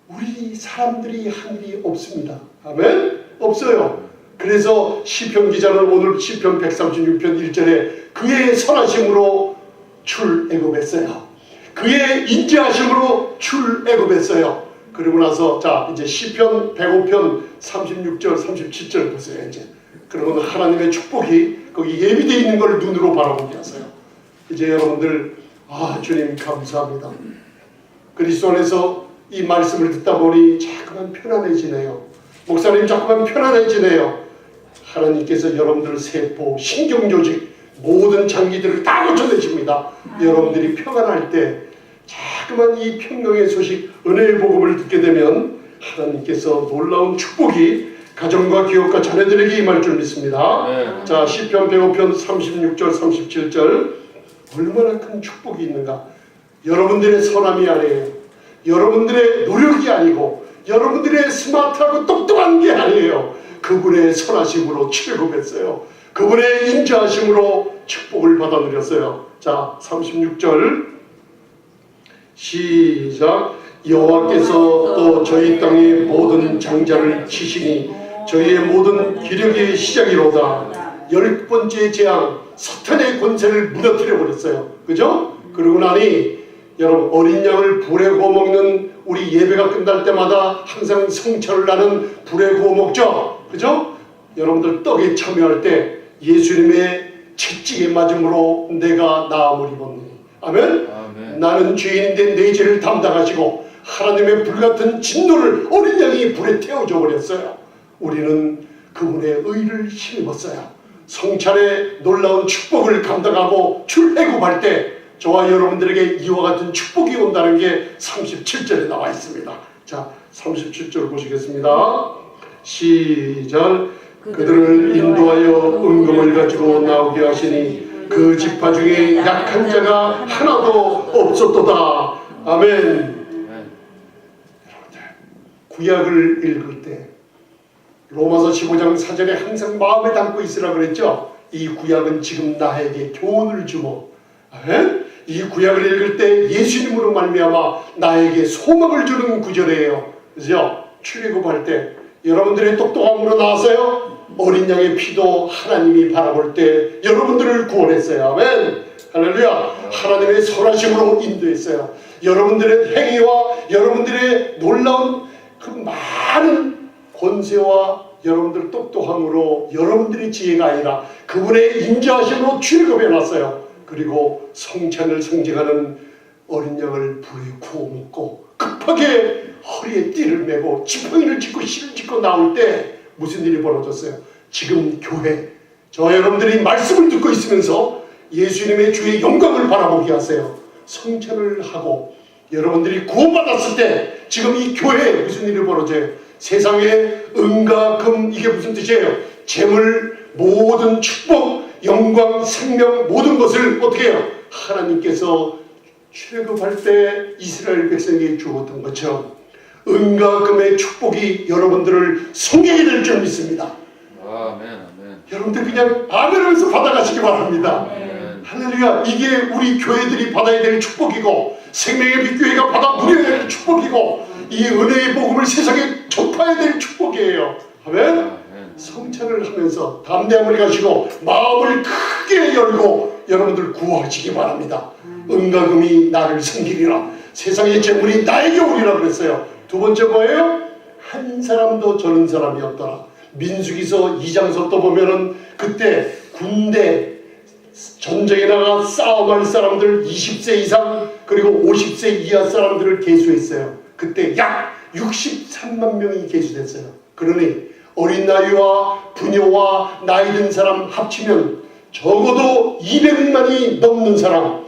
우리 사람들이 한 일이 없습니다. 아멘? 없어요. 그래서 시편 기자는 오늘 시편 136편 1절에 그의 선하심으로 출애굽했어요. 그의 인자하심으로 출애굽했어요. 그리고 나서 자 이제 시편 105편 36절 37절 보세요. 이제 그러면 하나님의 축복이 거기 예비되어 있는 걸 눈으로 바라보게 하세요. 이제 여러분들 주님 감사합니다. 그리스도 안에서 이 말씀을 듣다 보니 자꾸만 편안해지네요. 목사님 자꾸만 편안해지네요. 하나님께서 여러분들 세포, 신경조직 모든 장기들을 다 고쳐내십니다. 여러분들이 평안할 때 자꾸만 이 평강의 소식, 은혜의 복음을 듣게 되면 하나님께서 놀라운 축복이 가정과 기업과 자녀들에게 임할 줄 믿습니다. 네. 자, 시편 105편 36절 37절 얼마나 큰 축복이 있는가. 여러분들의 선함이 아니에요. 여러분들의 노력이 아니고 여러분들의 스마트하고 똑똑한 게 아니에요. 그분의 선하심으로 출애굽했어요. 그분의 인자하심으로 축복을 받아 누렸어요. 자, 36절 시작. 여호와께서 또 저희 땅의 모든 장자를 치시니 저희의 모든 기력의 시작이로다. 10번째 재앙, 사탄의 권세를 무너뜨려 버렸어요. 그죠? 그러고 나니 여러분 어린 양을 불에 구워 먹는 우리 예배가 끝날 때마다 항상 성찬을 나는 불에 구워 먹죠. 그죠? 여러분들 떡에 참여할 때 예수님의 채찍에 맞음으로 내가 나음을 입었니. 아멘? 아멘. 나는 죄인인데 내 죄를 담당하시고 하나님의 불같은 진노를 어린 양이 불에 태워줘 버렸어요. 우리는 그분의 의를 힘입었어요. 성찬의 놀라운 축복을 감당하고 출애굽할 때 저와 여러분들에게 이와 같은 축복이 온다는 게 37절에 나와 있습니다. 자, 37절 보시겠습니다. 시작. 그들을 인도하여 은금을 가지고 나오게 하시니 그 지파 중에 약한 자가 하나도 없었도다. 아멘. 구약을 읽을 때 로마서 15장 4절에 항상 마음에 담고 있으라 그랬죠. 이 구약은 지금 나에게 교훈을 주고, 이 구약을 읽을 때 예수님으로 말미암아 나에게 소망을 주는 구절이에요. 그죠? 출애굽할 때 여러분들의 똑똑함으로 나와서요, 어린 양의 피도 하나님이 바라볼 때 여러분들을 구원했어요. 아멘. 할렐루야. 하나님의 선하심으로 인도했어요. 여러분들의 행위와 여러분들의 놀라운 그 많은 권세와 여러분들 똑똑함으로 여러분들의 지혜가 아니라 그분의 인자하심으로 출애굽해 놨어요. 그리고 성찬을 상징하는 어린 양을 불에 구워 먹고 급하게 허리에 띠를 메고 지팡이를 짚고 실을 짚고 나올 때 무슨 일이 벌어졌어요? 지금 교회, 저 여러분들이 말씀을 듣고 있으면서 예수님의 주의 영광을 바라보게 하세요. 성찬을 하고 여러분들이 구원받았을 때 지금 이 교회에 무슨 일이 벌어져요? 세상에 은과 금, 이게 무슨 뜻이에요? 재물, 모든 축복, 영광, 생명, 모든 것을 어떻게 해요? 하나님께서 출애굽할 때 이스라엘 백성에게 주었던 것처럼 은과 금의 축복이 여러분들을 섬기게 될 줄 믿습니다. 아멘. 아멘. 여러분들 그냥 아멘하면서 받아가시기 바랍니다. 아멘. 할렐루야. 이게 우리 교회들이 받아야 될 축복이고 생명의 빛교회가 받아 누려야 될 축복이고 이 은혜의 복음을 세상에 전파해야 될 축복이에요. 아멘. 아멘. 성찬을 하면서 담대함을 가지고 마음을 크게 열고 여러분들 구하시기 바랍니다. 은과 금이 나를 섬기리라. 세상의 재물이 나에게 오리라 그랬어요. 두 번째 뭐예요? 한 사람도 저는 사람이 없더라. 민수기서 2장서부터 보면은 그때 군대 전쟁에 나가 싸움할 사람들 20세 이상 그리고 50세 이하 사람들을 계수했어요. 그때 약 63만 명이 계수됐어요. 그러니 어린 나이와 부녀와 나이 든 사람 합치면 적어도 200만이 넘는 사람,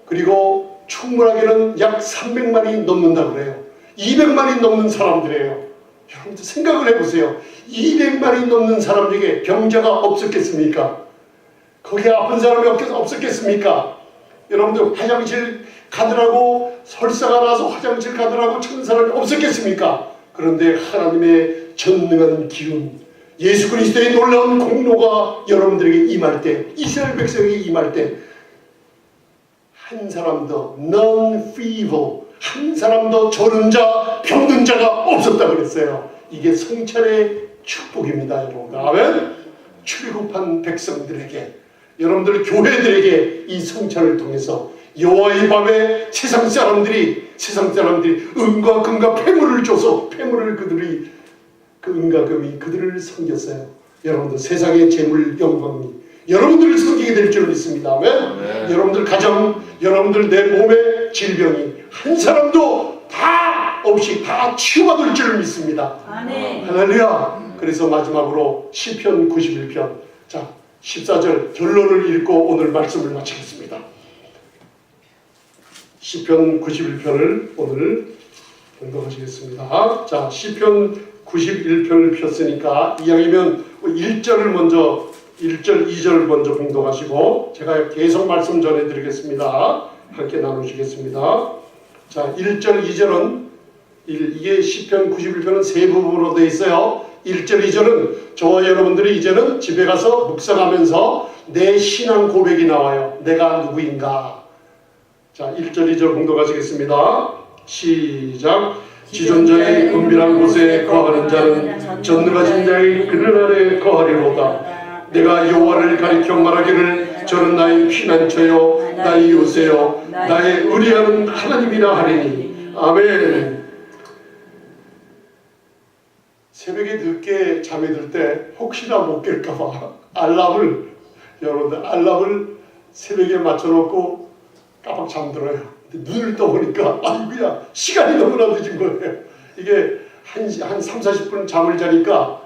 그리고 충분하게는 약 300만이 넘는다고 그래요. 200만이 넘는 사람들이에요. 여러분들 생각을 해보세요. 200만이 넘는 사람 중에 병자가 없었겠습니까? 거기에 아픈 사람이 없었겠습니까? 여러분들 화장실 가더라고 설사가 나서 화장실 가더라고 찾는 사람이 없었겠습니까? 그런데 하나님의 전능한 기운, 예수 그리스도의 놀라운 공로가 여러분들에게 임할 때, 이스라엘 백성에게 임할 때 한 사람도 none feeble, 한 사람도 저른 자, 병든 자가 없었다 그랬어요. 이게 성찬의 축복입니다, 여러분. 아멘. 출애굽한 백성들에게, 여러분들 교회들에게 이 성찬을 통해서 여호와의 밤에 세상 사람들이 은과 금과 폐물을 줘서 폐물을 그들이 그 은과 금이 그들을 섬겼어요. 여러분들 세상의 재물 영광이 여러분들을 섬기게 될 줄 믿습니다. 아멘. 여러분들 가정, 여러분들 내 몸의 질병이 한 사람도 다 없이 다 치유받을 줄 믿습니다. 아멘. 할렐루야. 그래서 마지막으로 시편 91편, 자 14절 결론을 읽고 오늘 말씀을 마치겠습니다. 시편 91편을 오늘 공독하시겠습니다. 자, 시편 91편을 폈으니까 이왕이면 1절을 먼저 1절, 2절 먼저 공독하시고 제가 계속 말씀 전해드리겠습니다. 함께 나누시겠습니다. 자, 1절, 2절은 이게 시편 91편은 세 부분으로 되어 있어요. 1절, 2절은 저와 여러분들이 이제는 집에 가서 묵상하면서 내 신앙 고백이 나와요. 내가 누구인가. 자, 1절, 2절 공독하시겠습니다. 시작. 지존자의 은밀한 곳에 거하는 자는 전능하신 자의 그늘 아래 거하리로다. 내가 여호와를 가리켜 말하기를 저는 나의 피난처요 나의 요새요 나의 의리하는 하나님이라 하리니. 아멘. 새벽에 늦게 잠이 들 때 혹시나 못 깰까봐 여러분들 알람을 새벽에 맞춰놓고 깜빡 잠들어요. 근데 눈을 떠보니까 아이고야 시간이 너무나 늦은 거예요. 이게 한 3, 40분 잠을 자니까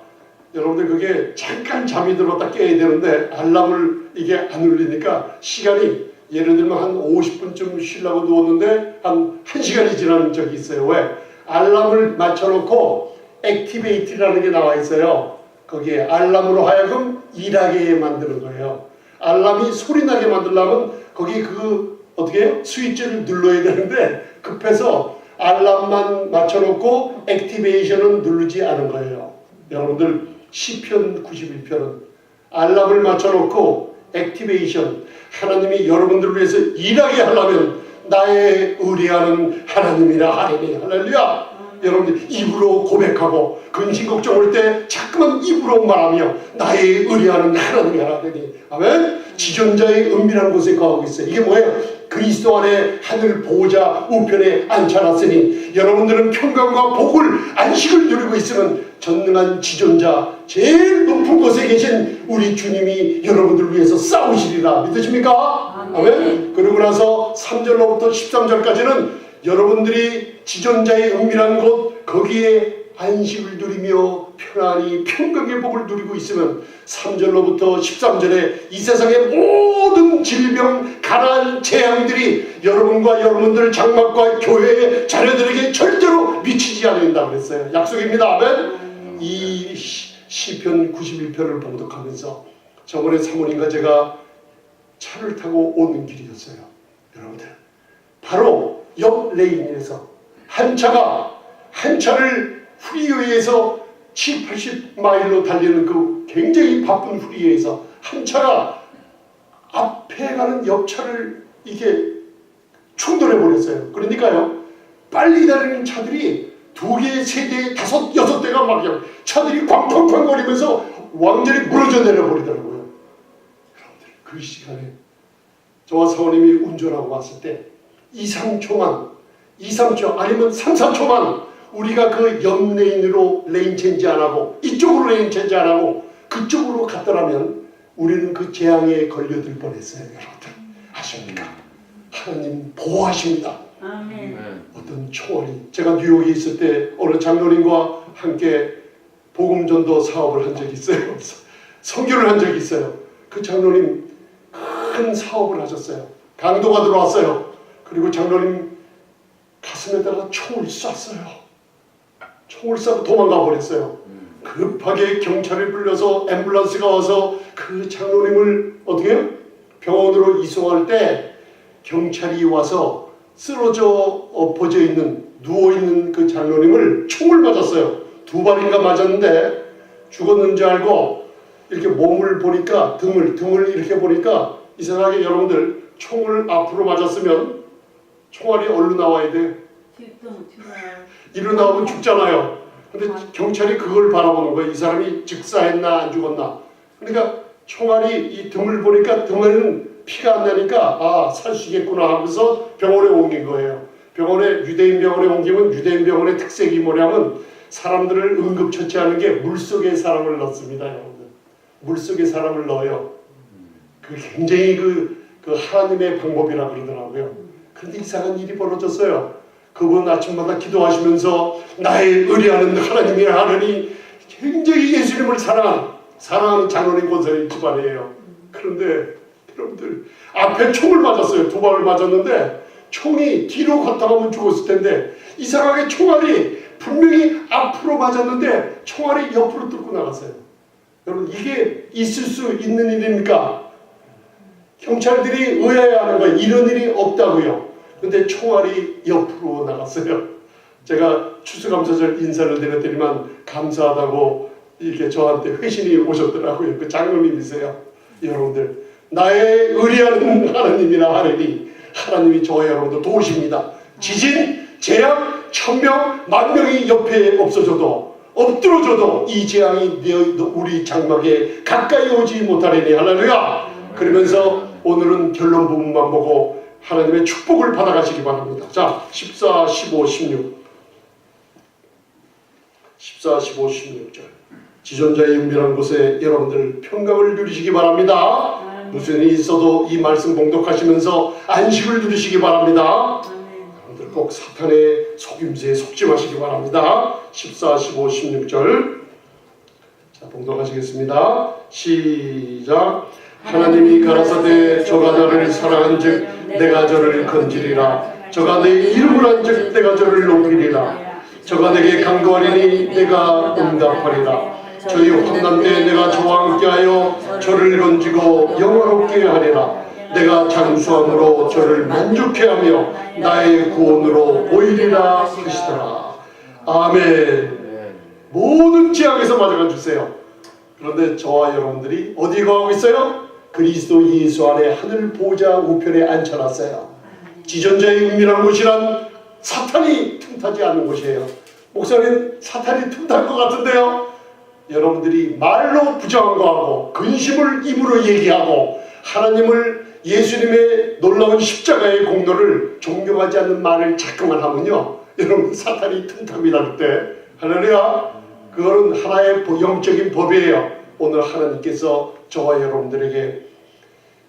여러분들 그게 잠깐 잠이 들었다 깨야 되는데 알람을 이게 안 울리니까 시간이 예를 들면 한 50분쯤 쉬려고 누웠는데 한 1시간이 지난 적이 있어요. 왜? 알람을 맞춰놓고 액티베이트라는 게 나와 있어요. 거기에 알람으로 하여금 일하게 만드는 거예요. 알람이 소리나게 만들려면 거기 어떻게 해요? 스위치를 눌러야 되는데 급해서 알람만 맞춰놓고 액티베이션은 누르지 않은 거예요. 여러분들 시편 91편은 알람을 맞춰놓고 액티베이션, 하나님이 여러분들을 위해서 일하게 하려면 나의 의리하는 하나님이라 하리니. 할렐루야. 여러분들 입으로 고백하고 근심 걱정 올 때 자꾸만 입으로 말하며 나의 의리하는 하나님이라 하리니. 아멘. 지존자의 은밀한 곳에 거하고 있어요. 이게 뭐예요? 그리스도 안에 하늘 보호자 우편에 앉혀놨으니 여러분들은 평강과 복을 안식을 누리고 있으면 전능한 지존자 제일 높은 곳에 계신 우리 주님이 여러분들을 위해서 싸우시리라. 믿으십니까? 아멘. 그러고 나서 3절로부터 13절까지는 여러분들이 지존자의 은밀한 곳 거기에 안식을 누리며 편안히 평강의 복을 누리고 있으면 3절로부터 13절에 이 세상의 모든 질병, 가난, 재앙들이 여러분과 여러분들 장막과 교회의 자녀들에게 절대로 미치지 않는다고 그랬어요. 약속입니다. 아멘. 이 시편 91편을 봉독하면서 저번에 사모님과 제가 차를 타고 오는 길이었어요. 여러분들 바로 옆 레인에서 한 차를 프리웨이에서 7, 80마일로 달리는 그 굉장히 바쁜 프리웨이에서 한 차가 앞에 가는 옆차를 이렇게 충돌해 버렸어요. 그러니까요, 빨리 달리는 차들이 2개, 3개, 5, 6대가 막 차들이 쾅쾅쾅 거리면서 완전히 무너져 내려 버리더라고요. 여러분들 그 시간에 저와 사모님이 운전하고 왔을 때 2, 3초 아니면 3, 4초만 우리가 그 옆 레인으로 레인 체인지 안 하고 이쪽으로 레인 체인지 안 하고 그쪽으로 갔더라면 우리는 그 재앙에 걸려들 뻔했어요. 여러분들 아십니까? 하나님 보호하십니다. 아멘. 어떤 총알이, 제가 뉴욕에 있을 때 어느 장로님과 함께 복음전도 사업을 한 적이 있어요. 선교를 한 적이 있어요. 그 장로님 큰 사업을 하셨어요. 강도가 들어왔어요. 그리고 장로님 가슴에다가 총을 쐈어요. 총을 쏴서 도망가 버렸어요. 급하게 경찰을 불러서 앰뷸런스가 와서 그 장로님을 어떻게 해요? 병원으로 이송할 때 경찰이 와서 쓰러져 엎어져 있는, 누워있는 그 장로님을 총을 맞았어요. 2발인가 맞았는데 죽었는 줄 알고 이렇게 몸을 보니까 등을 이렇게 보니까 이상하게 여러분들 총을 앞으로 맞았으면 총알이 얼로 나와야 돼요. 이로 나오면 죽잖아요. 근데 경찰이 그걸 바라보는 거예요. 이 사람이 즉사했나 안 죽었나. 그러니까 총알이 이 등을 보니까 등에는 피가 안 나니까 아, 살 수 있겠구나 하면서 병원에 옮긴 거예요. 유대인 병원에 옮기면 유대인 병원의 특색이 뭐냐면 사람들을 응급처치하는 게 물속에 사람을 넣습니다. 여러분들. 물속에 사람을 넣어요. 그 굉장히 그 하나님의 방법이라 그러더라고요. 그런데 이상한 일이 벌어졌어요. 그분 아침마다 기도하시면서 나의 의리하는 하나님이라 하느니 굉장히 예수님을 사랑하는 장로님 권사님 집안이에요. 그런데 여러분들 앞에 총을 맞았어요. 2발을 맞았는데 총이 뒤로 갔다 가면 죽었을 텐데 이상하게 총알이 분명히 앞으로 맞았는데 총알이 옆으로 뚫고 나갔어요. 여러분 이게 있을 수 있는 일입니까? 경찰들이 의아해하는 거예요. 이런 일이 없다고요. 근데 총알이 옆으로 나갔어요. 제가 추수감사절 인사를 드렸더니만 감사하다고 이렇게 저한테 회신이 오셨더라고요. 그 장로님이세요. 여러분들 나의 의리하는 하나님이라 하느니 하나님이 저와 여러분들 도우십니다. 지진, 재앙, 천명, 만명이 옆에 없어져도 엎드러져도 이 재앙이 우리 장막에 가까이 오지 못하리니. 할렐루야. 그러면서 오늘은 결론 부분만 보고 하나님의 축복을 받아가시기 바랍니다. 자, 14, 15, 16. 14, 15, 16절. 지존자의 은밀한 곳에 여러분들 평강을 누리시기 바랍니다. 무슨 일이 있어도 이 말씀 봉독하시면서 안식을 누리시기 바랍니다. 여러분들 꼭 사탄의 속임수에 속지 마시기 바랍니다. 14, 15, 16절. 자, 봉독하시겠습니다. 시작. 하나님이 가라사대 저가 나를 사랑한즉 내가 저를 건지리라. 저가 내 이름을 한즉 내가 저를 높이리라. 저가 내게 간구하리니 내가 응답하리라. 저희 환난 때 내가 저와 함께하여 저를 건지고 영화롭게 하리라. 내가 장수함으로 저를 만족해 하며 나의 구원으로 보이리라 하시더라. 아멘. 모든 지향에서 맞아가 주세요. 그런데 저와 여러분들이 어디 거하고 있어요? 그리스도 예수 안에 하늘 보좌 우편에 앉혀놨어요. 지존자의 은밀한 곳이란 사탄이 틈타지 않는 곳이에요. 목사님, 사탄이 틈탈 것 같은데요? 여러분들이 말로 부정한 거 하고 근심을 입으로 얘기하고 하나님을 예수님의 놀라운 십자가의 공로를 존경하지 않는 말을 자꾸만 하면요, 여러분 사탄이 틈탑니다. 그때 할렐루야. 그거는 하나의 영적인 법이에요. 오늘 하나님께서 저와 여러분들에게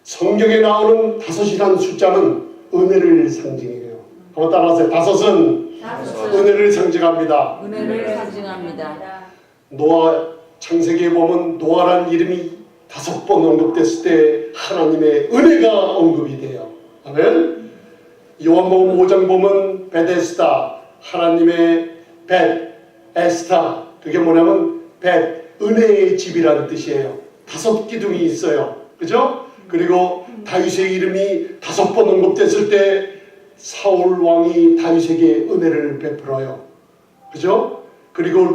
성경에 나오는 5이라는 숫자는 은혜를 상징해요. 한번 따라하세요. 5은 은혜를 상징합니다. 은혜를 상징합니다. 노아, 창세기에 보면 노아라는 이름이 5번 언급됐을 때 하나님의 은혜가 언급이 돼요. 아멘. 요한복음 5장 보면 베데스다, 하나님의 베에스타, 그게 뭐냐면 은혜의 집이라는 뜻이에요. 5 기둥이 있어요. 그죠? 그리고 다윗의 이름이 5번 언급됐을 때 사울 왕이 다윗에게 은혜를 베풀어요. 그죠? 그리고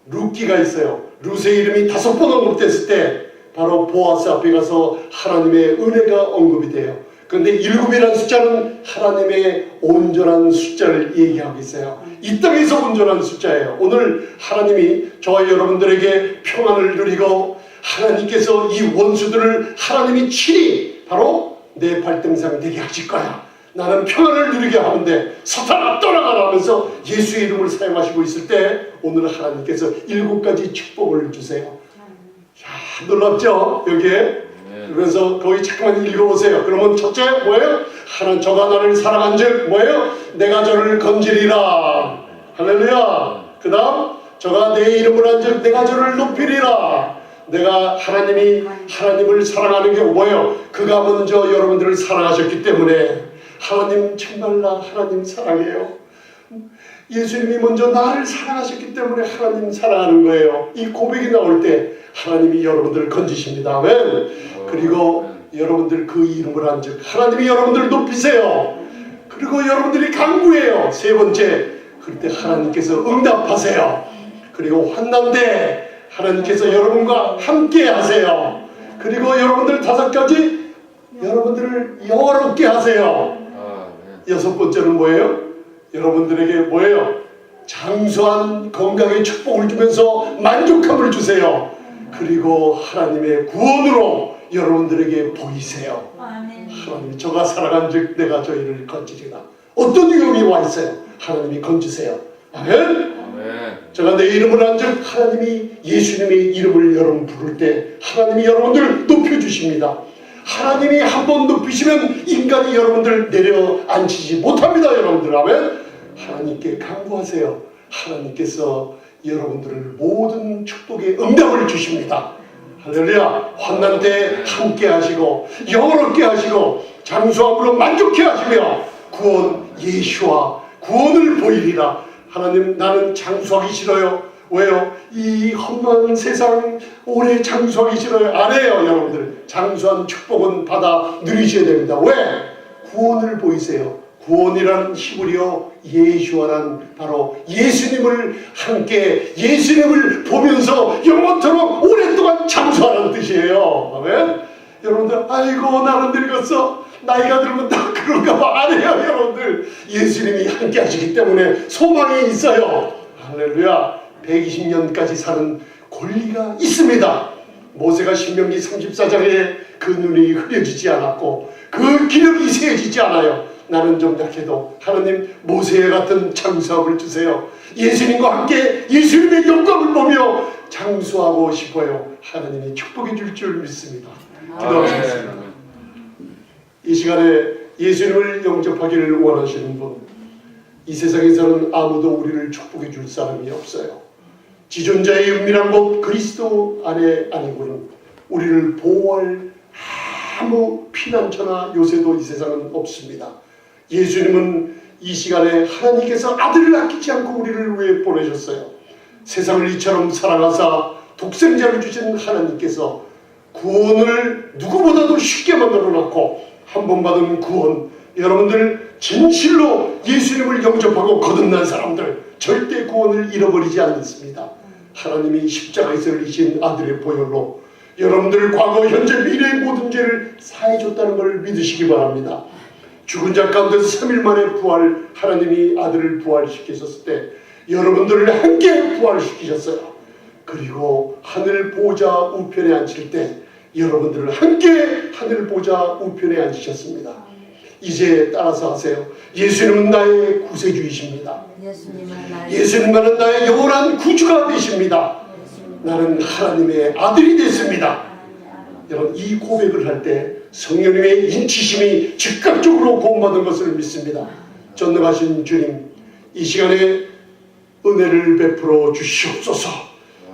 룻기가 있어요. 룻의 이름이 5번 언급됐을 때 바로 보아스 앞에 가서 하나님의 은혜가 언급이 돼요. 그런데 7이라는 숫자는 하나님의 온전한 숫자를 얘기하고 있어요. 이 땅에서 온전한 숫자예요. 오늘 하나님이 저와 여러분들에게 평안을 누리고 하나님께서 이 원수들을 하나님이 친히 바로 내 발등상 되게 하실 거야. 나는 평안을 누리게 하는데 사탄아 떠나가라 하면서 예수의 이름을 사용하시고 있을 때 오늘 하나님께서 7가지 축복을 주세요. 야, 놀랍죠? 여기에. 그래서 거기 잠깐만 읽어보세요. 그러면 첫째 뭐예요? 하나님 저가 나를 사랑한즉 뭐예요? 내가 저를 건지리라. 할렐루야. 그 다음 저가 내 이름을 한즉 내가 저를 높이리라. 내가 하나님을 사랑하는 게 뭐예요? 그가 먼저 여러분들을 사랑하셨기 때문에 하나님 참말라 하나님 사랑해요. 예수님이 먼저 나를 사랑하셨기 때문에 하나님 사랑하는 거예요. 이 고백이 나올 때 하나님이 여러분들을 건지십니다. 아멘. 그리고 여러분들 그 이름을 한즉 하나님이 여러분들을 높이세요. 그리고 여러분들이 간구해요. 3번째, 그때 하나님께서 응답하세요. 그리고 환난 때 하나님께서 여러분과 함께 하세요. 그리고 여러분들 5가지 여러분들을 영화롭게 하세요. 6번째는 뭐예요? 여러분들에게 뭐예요? 장수한 건강의 축복을 주면서 만족함을 주세요. 그리고 하나님의 구원으로 여러분들에게 보이세요. 하나님이 저가 사랑한즉 내가 저희를 건지리라. 어떤 위험이 와 있어요? 하나님이 건지세요. 아멘. 제가 내 이름을 한즉 하나님이 예수님의 이름을 여러분 부를 때 하나님이 여러분들 높여주십니다. 하나님이 한번 높이시면 인간이 여러분들 내려앉히지 못합니다. 여러분들. 아멘. 하나님께 간구하세요. 하나님께서 여러분들을 모든 축복의 응답을 주십니다. 할렐루야. 환난 때 함께 하시고 영원롭게 하시고 장수함으로 만족해 하시며 구원 예수와 구원을 보이리라. 하나님, 나는 장수하기 싫어요. 왜요? 이 험한 세상 오래 장수하기 싫어요. 안 해요. 여러분들 장수한 축복은 받아 누리셔야 됩니다. 왜? 구원을 보이세요. 구원이라는 히브리어 예수와란 바로 예수님을 함께 예수님을 보면서 영원토록 오랫동안 장수하라는 뜻이에요. 아멘. 여러분들 아이고 나는 늙었어. 나이가 들면 나 그런가 봐. 안 해요. 여러분들 예수님이 함께 하시기 때문에 소망이 있어요. 할렐루야. 120년까지 사는 권리가 있습니다. 모세가 신명기 34장에 그 눈이 흐려지지 않았고 그 기력이 세지지 않아요. 나는 좀 약해도 하나님 모세 같은 장수함을 주세요. 예수님과 함께 예수님의 영광을 보며 장수하고 싶어요. 하나님이 축복해 줄 줄 믿습니다. 기도하겠습니다. 이 시간에 예수님을 영접하기를 원하시는 분, 이 세상에서는 아무도 우리를 축복해 줄 사람이 없어요. 지존자의 은밀한 곳 그리스도 안에 아니고는 우리를 보호할 아무 피난처나 요새도 이 세상은 없습니다. 예수님은 이 시간에 하나님께서 아들을 아끼지 않고 우리를 위해 보내셨어요. 세상을 이처럼 사랑하사 독생자를 주신 하나님께서 구원을 누구보다도 쉽게 만들어놨고 한 번 받은 구원, 여러분들 진실로 예수님을 영접하고 거듭난 사람들 절대 구원을 잃어버리지 않습니다. 하나님이 십자가에서 흘리신 아들의 보혈로 여러분들 과거, 현재, 미래의 모든 죄를 사해줬다는 걸 믿으시기 바랍니다. 죽은 자 가운데서 3일 만에 부활, 하나님이 아들을 부활시키셨을 때 여러분들을 함께 부활시키셨어요. 그리고 하늘 보좌 우편에 앉힐 때 여러분들을 함께 하늘 보좌 우편에 앉으셨습니다. 이제 따라서 하세요. 예수님은 나의 구세주이십니다. 예수님만은 나의 영원한 구주가 되십니다. 나는 하나님의 아들이 됐습니다. 여러분, 이 고백을 할 때 성령님의 인치심이 즉각적으로 구원받은 것을 믿습니다. 전능하신 주님, 이 시간에 은혜를 베풀어 주시옵소서.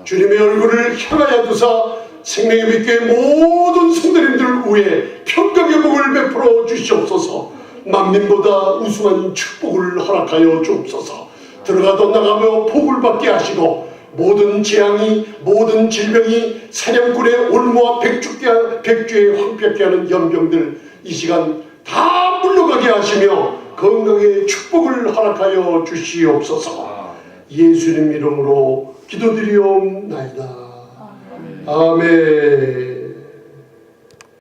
주님의 얼굴을 향하여 두사 생명의 빛교회 모든 성도님들 위해 평강의 복을 베풀어 주시옵소서. 만민보다 우수한 축복을 허락하여 주옵소서. 들어가도 나가며 복을 받게 하시고 모든 재앙이, 모든 질병이, 사냥꾼의 올무와 백주에 황폐케 하는 연병들 이 시간 다 물러가게 하시며 건강의 축복을 허락하여 주시옵소서. 예수님 이름으로 기도드리옵나이다. 아멘.